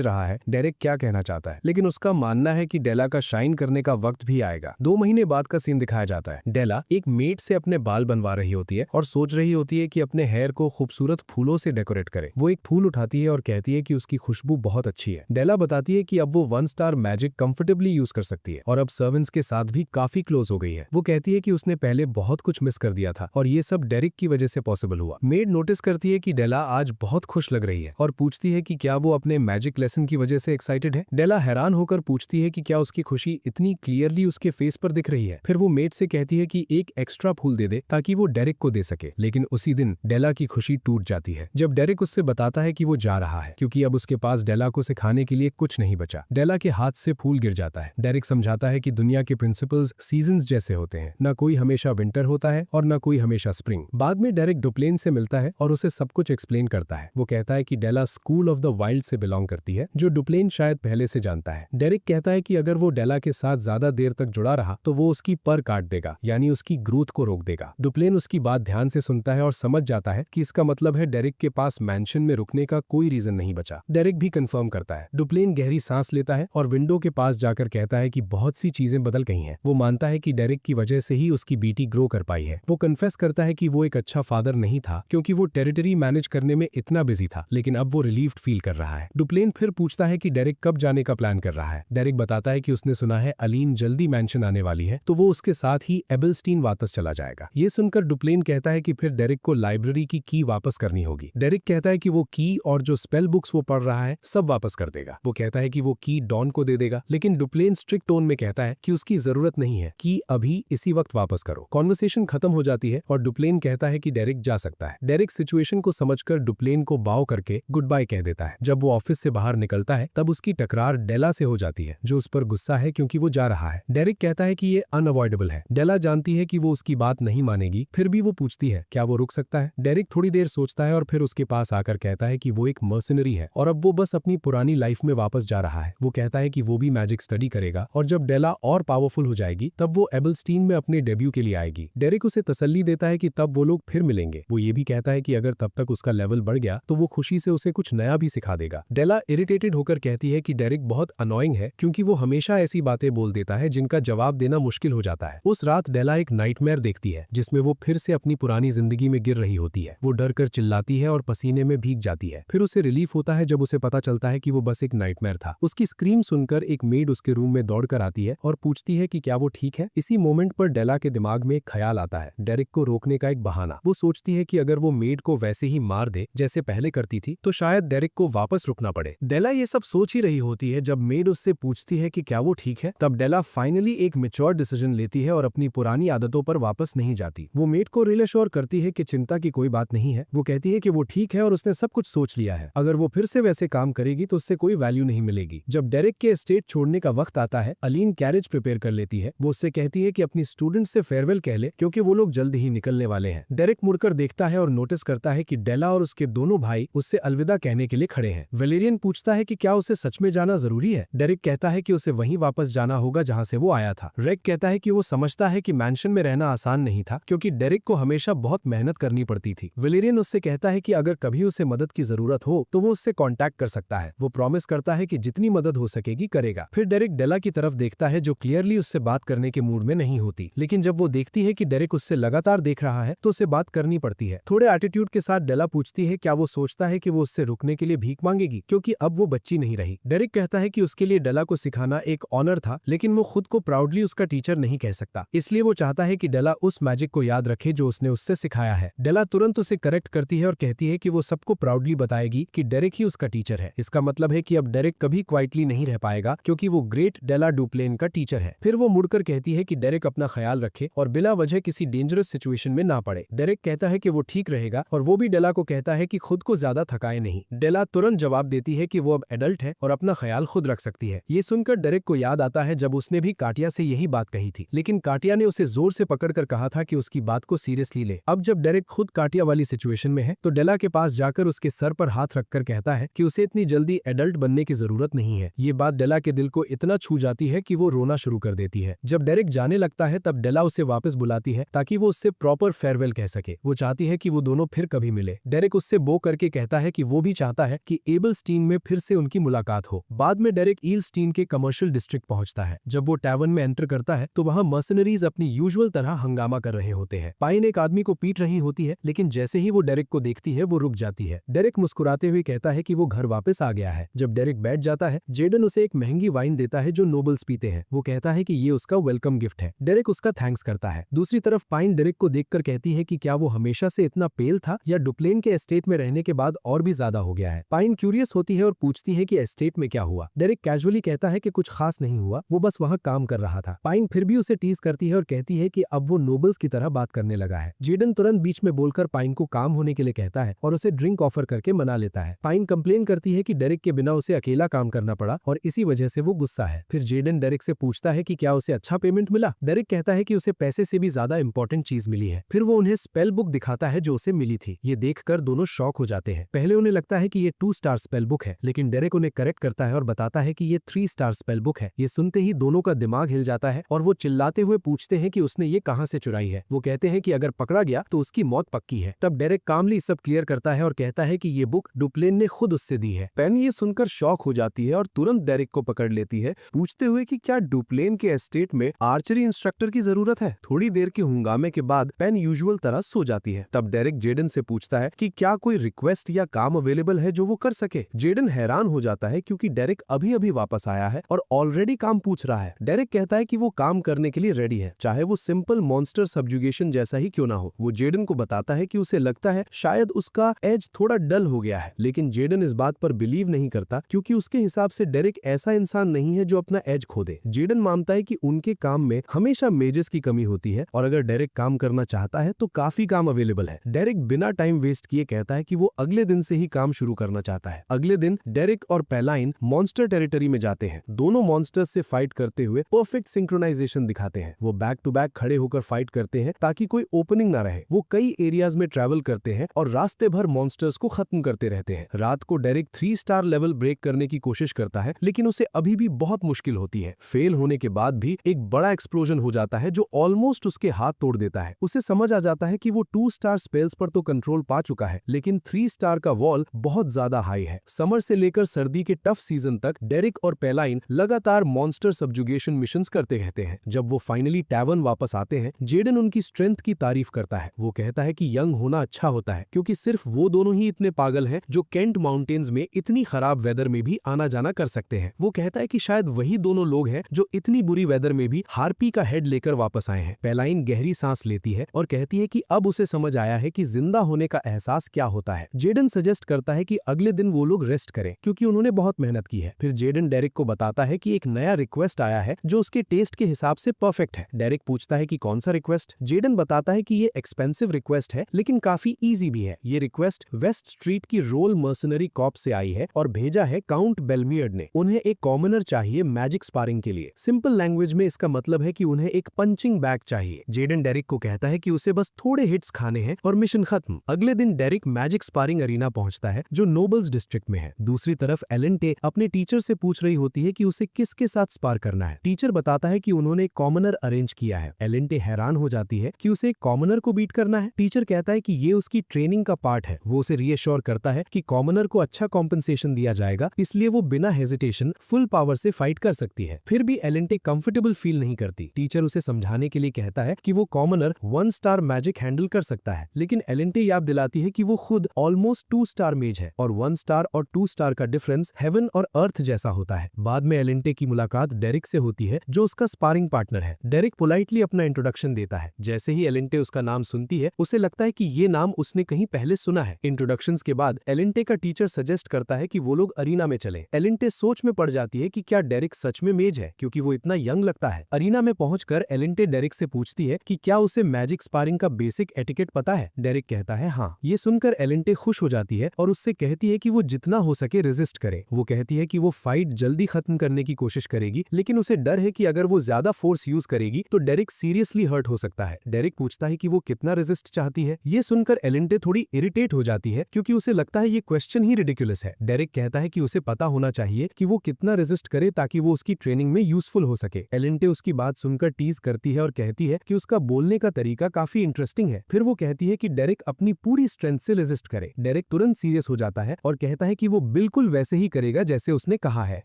रहा है डेरिक क्या कहना चाहता है, लेकिन उसका मानना है कि डेला का शाइन करने का वक्त भी आएगा। 2 महीने बाद का सीन दिखाया जाता है। डेला एक मेड से अपने बाल बनवा रही होती है और सोच रही होती है कि अपने हेयर को खूबसूरत फूलों से डेकोरेट करे। वो एक फूल उठाती है और कहती है कि उसकी खुशबू बहुत अच्छी है। डेला बताती है कि अब वो 1 स्टार मैजिक कंफर्टेबली यूज कर सकती है और अब सर्वेंट्स के साथ भी काफी क्लोज हो गई है। वो कहती है कि उसने पहले बहुत कुछ मिस कर दिया था और ये सब डेरिक की वजह से पॉसिबल हुआ। मेड नोटिस करती है कि डेला आज बहुत खुश लग रही है और पूछती है कि क्या वो अपने मैजिक लेसन की वजह से एक्साइटेड है। डेला हैरान होकर पूछती है कि क्या उसकी खुशी इतनी क्लियरली उसके फेस पर दिख रही है। फिर वो मेड से कहती है कि एक एक्स्ट्रा फूल दे दे ताकि वो डेरिक को दे सके, लेकिन उसी दिन डेला की खुशी टूट जाती है जब डेरिक उससे बताता है कि वो जा रहा है, क्योंकि अब उसके पास डेला को सिखाने के लिए कुछ नहीं बचा। डेला के हाथ से फूल गिर जाता है। डेरिक समझाता है कि दुनिया के प्रिंसिपल्स सीजन्स जैसे होते हैं, न कोई हमेशा विंटर होता है और न कोई हमेशा स्प्रिंग। बाद में डेरिक ड्यूप्लेन से मिलता है और उसे सब कुछ एक्सप्लेन करता है। वो कहता है कि डेला स्कूल ऑफ द वाइल्ड से बिलोंग करती है, जो ड्यूप्लेन शायद पहले से जानता है। डेरिक कहता है कि अगर वो डेला के साथ ज्यादा देर तक जुड़ा रहा तो वो उसकी पर काट देगा, यानी उसकी ग्रोथ को रोक देगा। ड्यूप्लेन उसकी बात ध्यान से सुनता है और समझ जाता है कि इसका मतलब है डेरिक के पास मैंशन में रुकने का कोई रीजन नहीं बचा। डेरिक भी कंफर्म करता है। ड्यूप्लेन गहरी सांस लेता है और विंडो के पास जाकर कहता है कि बहुत सी चीजें बदल गई हैं। वो मानता है कि डेरिक की वजह से ही उसकी बेटी ग्रो कर पाई है। वो कन्फेस करता है कि वो एक अच्छा फादर नहीं था क्योंकि वो टेरिटरी मैनेज करने में इतना बिजी था, लेकिन अब वो रिलीव्ड फील कर रहा है। ड्यूप्लेन फिर पूछता है कि डेरिक कब जाने का प्लान कर रहा है। डेरिक बताता है कि उसने सुना है अलीन जल्दी मैंशन आने वाली है, तो वो उसके साथ ही एबलस्टीन वापस चला जाएगा। ये सुनकर ड्यूप्लेन कहता है कि फिर डेरिक को लाइब्रेरी की की वापस करनी होगी। डेरिक कहता है कि वो की और जो स्पेल बुक्स वो पढ़ रहा है सब वापस कर देगा। वो कहता है कि वो की डॉन को दे देगा, लेकिन ड्यूप्लेन स्ट्रिक्ट टोन में कहता है कि उसकी जरूरत नहीं है, की अभी इसी वक्त वापस करो। कॉन्वर्सेशन खत्म हो जाती है और ड्यूप्लेन कहता है कि डेरिक जा सकता है। डेरिक सिचुएशन को समझकर ड्यूप्लेन को बाव करके गुड बाय कह देता है। जब वो ऑफिस से बाहर निकलता है तब उसकी टकरार डेला से हो जाती है, जो उस पर गुस्सा है क्योंकि वो जा रहा है। डेरिक कहता है कि ये अनअवॉइडेबल है। डेला जानती है कि वो उसकी बात नहीं मानेगी, फिर भी वो पूछती है क्या वो रुक सकता है। डेरिक थोड़ी देर सोचता है और फिर उसके पास आकर कहता है कि वो एक मर्सनरी है और अब वो बस अपनी पुरानी लाइफ में वापस जा रहा है। वो कहता है कि वो भी मैजिक स्टडी करेगा और जब डेला और पावरफुल हो जाएगी तब वो एबलस्टीन में अपने डेब्यू के लिए आएगी। डेरिक उसे तसल्ली देता है कि तब वो लोग फिर मिलेंगे। वो ये भी कहता है कि अगर तब तक उसका लेवल बढ़ गया तो वो खुशी से उसे कुछ नया भी सिखा देगा। डेला इरिटेटेड होकर कहती है कि डेरिक बहुत अनोइंग है क्योंकि वो हमेशा ऐसी बातें बोल देता है जिनका जवाब देना मुश्किल हो जाता है। उस रात डेला एक नाइटमेयर देखती है जिसमें वो फिर से अपनी पुरानी जिंदगी में गिर रही होती है। वो डर कर चिल्लाती है और पसीने में भीग जाती है। फिर उसे रिलीफ होता है जब उसे पता चलता है कि वो बस एक नाइटमेयर था। उसकी स्क्रीम सुनकर एक मेड उसके रूम में दौड़कर आती है और पूछती है कि क्या वो ठीक है। इसी मोमेंट पर डेला के दिमाग में एक ख्याल आता है, डेरिक को रोकने का एक बहाना। वो सोचती है कि अगर वो मेड को वैसे ही मार दे जैसे पहले करती थी तो शायद डेरिक को वापस रुकना पड़े। डेला ये सब सोच ही रही होती है जब मेड उससे पूछती है कि क्या वो ठीक है। तब डेला फाइनली एक मैच्योर डिसीजन लेती है और अपनी पुरानी आदतों पर वापस नहीं जाती। वो मेड को रिएश्योर करती है कि चिंता की कोई बात नहीं है। वो कहती है कि वो ठीक है और उसने सब कुछ सोच लिया है। अगर वो फिर से वैसे काम करेगी तो उससे कोई वैल्यू नहीं मिलेगी। जब डेरिक के एस्टेट छोड़ने का वक्त आता है, अलीन कैरेज प्रिपेयर कर लेती है। वो उससे कहती है कि अपनी स्टूडेंट से फेयरवेल कह ले क्योंकि वो लोग जल्द ही निकलने वाले हैं। डेरिक मुड़कर देखता है और नोटिस करता है कि डेला और उसके दोनों भाई उससे अलविदा कहने के लिए खड़े हैं। वेलेरियन पूछता है कि क्या उसे सच में जाना जरूरी है। डेरिक कहता है कि उसे वहीं वापस जाना होगा जहां से वो आया था। रेग कहता है कि वो समझता है कि मैंशन में रहना आसान नहीं था क्योंकि डेरिक को हमेशा बहुत मेहनत करनी पड़ती थी। वेलेरियन उससे कहता है कि अगर कभी उसे मदद की जरूरत हो तो वो उससे कांटेक्ट कर सकता है। वो प्रॉमिस करता है कि जितनी मदद हो सकेगी करेगा। फिर डेरिक डेला की तरफ देखता है है जो क्लियरली उससे बात करने के मूड में नहीं होती, लेकिन जब वो देखती है कि डेरेक उससे लगातार देख रहा है तो उसे बात करनी पड़ती है। थोड़े एटीट्यूड के साथ डेला पूछती है क्या वो सोचता है कि वो उससे रुकने के लिए भीख मांगेगी, क्योंकि अब वो बच्ची नहीं रही। डेरेक कहता है कि उसके लिए डेला को सिखाना एक ऑनर था, लेकिन वो खुद को प्राउडली उसका टीचर नहीं कह सकता, इसलिए वो चाहता है कि डेला उस मैजिक को याद रखे जो उसने उससे सिखाया है। डेला तुरंत उसे करेक्ट करती है और कहती है कि वो सबको प्राउडली बताएगी कि डेरेक ही उसका टीचर है। इसका मतलब है कि अब डेरेक कभी क्वाइटली नहीं रह पाएगा, क्योंकि वो ग्रेट डेला डुप्लेन का टीचर है। फिर वो मुड़कर कहती है कि डेरेक अपना ख्याल रखे और बिला वजह किसी डेंजरस सिचुएशन में ना पड़े। डेरेक कहता है कि वो ठीक रहेगा और वो भी डेला को कहता है कि खुद को ज्यादा थकाए नहीं। डेला तुरंत जवाब देती है कि वो अब एडल्ट है और अपना ख्याल खुद रख सकती है। ये सुनकर डेरेक को याद आता है जब उसने भी काटिया से यही बात कही थी, लेकिन काटिया ने उसे जोर से पकड़कर कहा था कि उसकी बात को सीरियसली ले। अब जब डेरेक खुद काटिया वाली सिचुएशन में है तो डेला के पास जाकर उसके सर पर हाथ रखकर कहता है कि उसे इतनी जल्दी एडल्ट बनने की जरूरत नहीं है। ये बात डेला के दिल को इतना छू जाती है कि वो रोना शुरू कर देती है। जब डेरेक जाने लगता है तब डेला उसे वापस बुलाती है ताकि वो उससे प्रॉपर फेयरवेल कह सके। वो चाहती है कि वो दोनों फिर कभी मिले। डेरेक उससे बो करके कहता है कि वो भी चाहता है कि एबलस्टीन में फिर से उनकी मुलाकात हो। बाद में डेरेक ईलस्टीन के कमर्शियल डिस्ट्रिक्ट पहुंचता है। जब वो टैवर्न में एंटर करता है तो वहां मर्सनरीज अपनी यूजुअल तरह हंगामा कर रहे होते हैं। पाइन एक आदमी को पीट रही होती है, लेकिन जैसे ही वो डेरेक को देखती है वो रुक जाती है। डेरेक मुस्कुराते हुए कहता है कि वो घर वापस आ गया है। जब डेरेक बैठ जाता है, जेडन उसे एक महंगी वाइन देता है जो नोबल्स पीते हैं। वो कहता है कि ये उसका वेलकम गिफ्ट है। डेरेक उसका थैंक्स करता है। दूसरी तरफ पाइन डेरेक को देखकर कहती है कि क्या वो हमेशा से इतना पेल था या डुप्लेन के एस्टेट में रहने के बाद और भी ज्यादा हो गया है। पाइन क्यूरियस होती है और पूछती है कि एस्टेट में क्या हुआ। डेरेक कैजुअली कहता है कि कुछ खास नहीं हुआ, वो बस वहाँ काम कर रहा था। पाइन फिर भी उसे टीज करती है और कहती है कि अब वो नोबल्स की तरह बात करने लगा है। जेडन तुरंत बीच में बोलकर पाइन को काम होने के लिए कहता है और उसे ड्रिंक ऑफर करके मना लेता है। पाइन कंप्लेन करती है कि डेरेक के बिना उसे अकेला काम करना पड़ा और इसी वजह से वो गुस्सा है। फिर जेडन डेरेक से पूछता है कि क्या उसे अच्छा पेमेंट मिला। डेरेक कहता है कि उसे पैसे से भी ज्यादा इंपॉर्टेंट चीज मिली है। फिर वो उन्हें स्पेल बुक दिखाता है जो उसे मिली थी। ये देखकर दोनों शॉक हो जाते हैं। पहले उन्हें लगता है कि ये 2 स्टार स्पेल बुक है, लेकिन डेरेक उन्हें करेक्ट करता है और बताता है कि ये 3 स्टार स्पेल बुक है। ये सुनते ही दोनों का दिमाग हिल जाता है और वो चिल्लाते हुए पूछते हैं कि उसने ये कहां से चुराई है। वो कहते हैं कि अगर पकड़ा गया तो उसकी मौत पक्की है। तब डेरेक कामली सब क्लियर करता है और कहता है कि ये बुक डुप्लेन ने खुद उससे दी है। पेन ये सुनकर शॉक हो जाती है और तुरंत डेरेक को पकड़ लेती है, पूछते हुए कि क्या डुप्लेन के एस्टेट में आर्चरी इंस्ट्रक्टर की जरूरत है। थोड़ी देर के हंगामे के बाद पेन यूजुअल तरह सो जाती है। तब डेरेक जेडन से पूछता है कि क्या कोई रिक्वेस्ट या काम अवेलेबल है जो वो कर सके। जेडन हैरान हो जाता है क्योंकि डेरेक अभी अभी वापस आया है और ऑलरेडी काम पूछ रहा है। डेरेक कहता है कि वो काम करने के लिए रेडी है, चाहे वो सिंपल मॉन्स्टर सब्जुगेशन जैसा ही क्यों ना हो। वो जेडन को बताता है कि उसे लगता है शायद उसका एज थोड़ा डल हो गया है, लेकिन जेडन इस बात पर बिलीव नहीं करता क्योंकि उसके हिसाब से डेरेक ऐसा इंसान नहीं है जो अपना एज खो दे। जेडन मानता है कि उनके काम में हमेशा मेजेस की कमी होती है और अगर डेरेक काम करना चाहता है तो काफी काम अवेलेबल है। डेरेक बिना टाइम वेस्ट किए कहता है कि वो अगले दिन से ही काम शुरू करना चाहता है। अगले दिन डेरेक और पैलाइन मॉन्स्टर टेरिटरी में जाते हैं। दोनों मॉन्स्टर्स से फाइट करते हुए परफेक्ट सिंक्रोनाइजेशन दिखाते हैं। वो बैक टू बैक खड़े होकर फाइट करते हैं ताकि कोई ओपनिंग ना रहे। वो कई एरियाज में ट्रैवल करते हैं और रास्ते भर मॉन्स्टर्स को खत्म करते रहते हैं। रात को डेरेक 3 स्टार लेवल ब्रेक करने की कोशिश करता है, लेकिन उसे अभी भी बहुत मुश्किल होती है। फेल होने के बाद भी एक बड़ा एक्सप्लोजन हो जाता है जो ऑलमोस्ट उसके हाथ तोड़ देता है। उसे समझ आ जाता है कि वो 2 स्टार स्पेल्स पर तो कंट्रोल पा चुका है, लेकिन 3 स्टार का वॉल बहुत ज्यादा हाई है। समर से लेकर सर्दी के टफ सीजन तक डेरेक और पैलाइन लगातार मॉन्स्टर सब्जुगेशन मिशंस करते रहते हैं। जब वो फाइनली टैवर्न वापस आते हैं, जेडन उनकी स्ट्रेंथ की तारीफ करता है। वो कहता है कि यंग होना अच्छा होता है क्योंकि सिर्फ वो दोनों ही इतने पागल हैं जो केंट माउंटेन्स में इतनी खराब वेदर में भी आना जाना कर सकते हैं। वो कहता है कि शायद वही दोनों लोग हैं जो इतनी बुरी वेदर में भी हार्पी का हेड लेकर वापस आए हैं। पैलाइन गहरी सांस लेती है और कहती है कि अब उसे समझ आया है कि जिंदा होने का एहसास क्या होता है। जेडन सजेस्ट करता है कि अगले दिन वो लोग रेस्ट करें क्योंकि उन्होंने बहुत मेहनत की है। फिर जेडन डेरेक को बताता है कि एक नया रिक्वेस्ट आया है जो उसके टेस्ट के हिसाब से परफेक्ट है। डेरेक पूछता है कि कौन सा रिक्वेस्ट। जेडन बताता है कि ये एक्सपेंसिव रिक्वेस्ट है लेकिन काफी इजी भी है। ये रिक्वेस्ट वेस्ट स्ट्रीट की रोल मर्सनरी कॉप से आई है और भेजा है काउंट बेलमियर्ड ने। उन्हें एक कॉमनर चाहिए मैजिक स्पारिंग के लिए। सिंपल लैंग्वेज में इसका मतलब है कि उन्हें एक पंचिंग बैग चाहिए। जेडन डेरिक को कहता है कि उसे बस थोड़े हिट्स खाने हैं और मिशन खत्म। अगले दिन डेरिक मैजिक स्पारिंग अरीना पहुंचता है जो नोबल्स डिस्ट्रिक्ट में है। दूसरी तरफ एलेंटे अपने टीचर से पूछ रही होती है कि उसे किसके साथ स्पार करना है। टीचर बताता है कि उन्होंने एक कॉमनर अरेंज किया है। एलेंटे हैरान हो जाती है कि उसे एक कॉमनर को बीट करना है। टीचर कहता है कि ये उसकी ट्रेनिंग का पार्ट है। वो उसे रीअश्योर करता है कि कॉमनर को अच्छा कॉम्पनसेशन दिया जाएगा, इसलिए वो बिना हेजिटेशन फुल पावर से फाइट कर सकती है। फिर भी एलिंटे कंफर्टेबल फील नहीं करती। टीचर उसे समझाने के लिए कहता है कि वो कॉमनर 1 स्टार मैजिक हैंडल कर सकता है, लेकिन एलिंटे याद दिलाती है कि वो खुद ऑलमोस्ट 2 स्टार मेज है और 1 स्टार और 2 स्टार का डिफरेंस हेवन और अर्थ जैसा होता है। बाद में एलिंटे की मुलाकात डेरिक से होती है, जो उसका स्पारिंग पार्टनर है। डेरिक पोलाइटली अपना इंट्रोडक्शन देता है। जैसे ही एलिंटे उसका नाम सुनती है, उसे लगता है कि ये नाम उसने कहीं पहले सुना है। इंट्रोडक्शंस के बाद एलिंटे का टीचर सजेस्ट करता है कि वो लोग अरीना में चले। एलिंटे सोच में पड़ जाती है कि क्या डेरिक सच में मेज है, क्योंकि वो इतना यंग लगता है। अरीना में पहुंचकर एलिंटे डेरिक से पूछती है कि क्या उसे मैजिक स्पारिंग का बेसिक एटिकेट पता है। डेरिक कहता है हाँ। ये सुनकर एलिंटे खुश हो जाती है और उससे कहती है कि वो जितना हो सके रेजिस्ट करे। वो कहती है कि वो फाइट जल्दी खत्म करने की कोशिश करेगी, लेकिन उसे डर है कि अगर वो ज्यादा फोर्स यूज करेगी तो डेरिक सीरियसली हर्ट हो सकता है। डेरिक पूछता है कि वो कितना रेजिस्ट चाहती है। ये सुनकर एलिंटे थोड़ी इरिटेट हो जाती है, क्योंकि उसे लगता है ये क्वेश्चन ही रिडिकुलस है। डेरिक कहता है कि उसे पता होना चाहिए कि वो कितना रेजिस्ट करे ताकि वो उसकी ट्रेनिंग में यूजफुल हो सके। एलिंटे उसकी बात सुनकर टीज करती है और कहती है कि उसका बोलने का तरीका काफी इंटरेस्टिंग है। फिर वो कहती है कि डेरिक अपनी पूरी स्ट्रेंथ से रेजिस्ट करे। डेरिक तुरंत सीरियस हो जाता है और कहता है कि वो बिल्कुल वैसे ही करेगा जैसे उसने कहा है।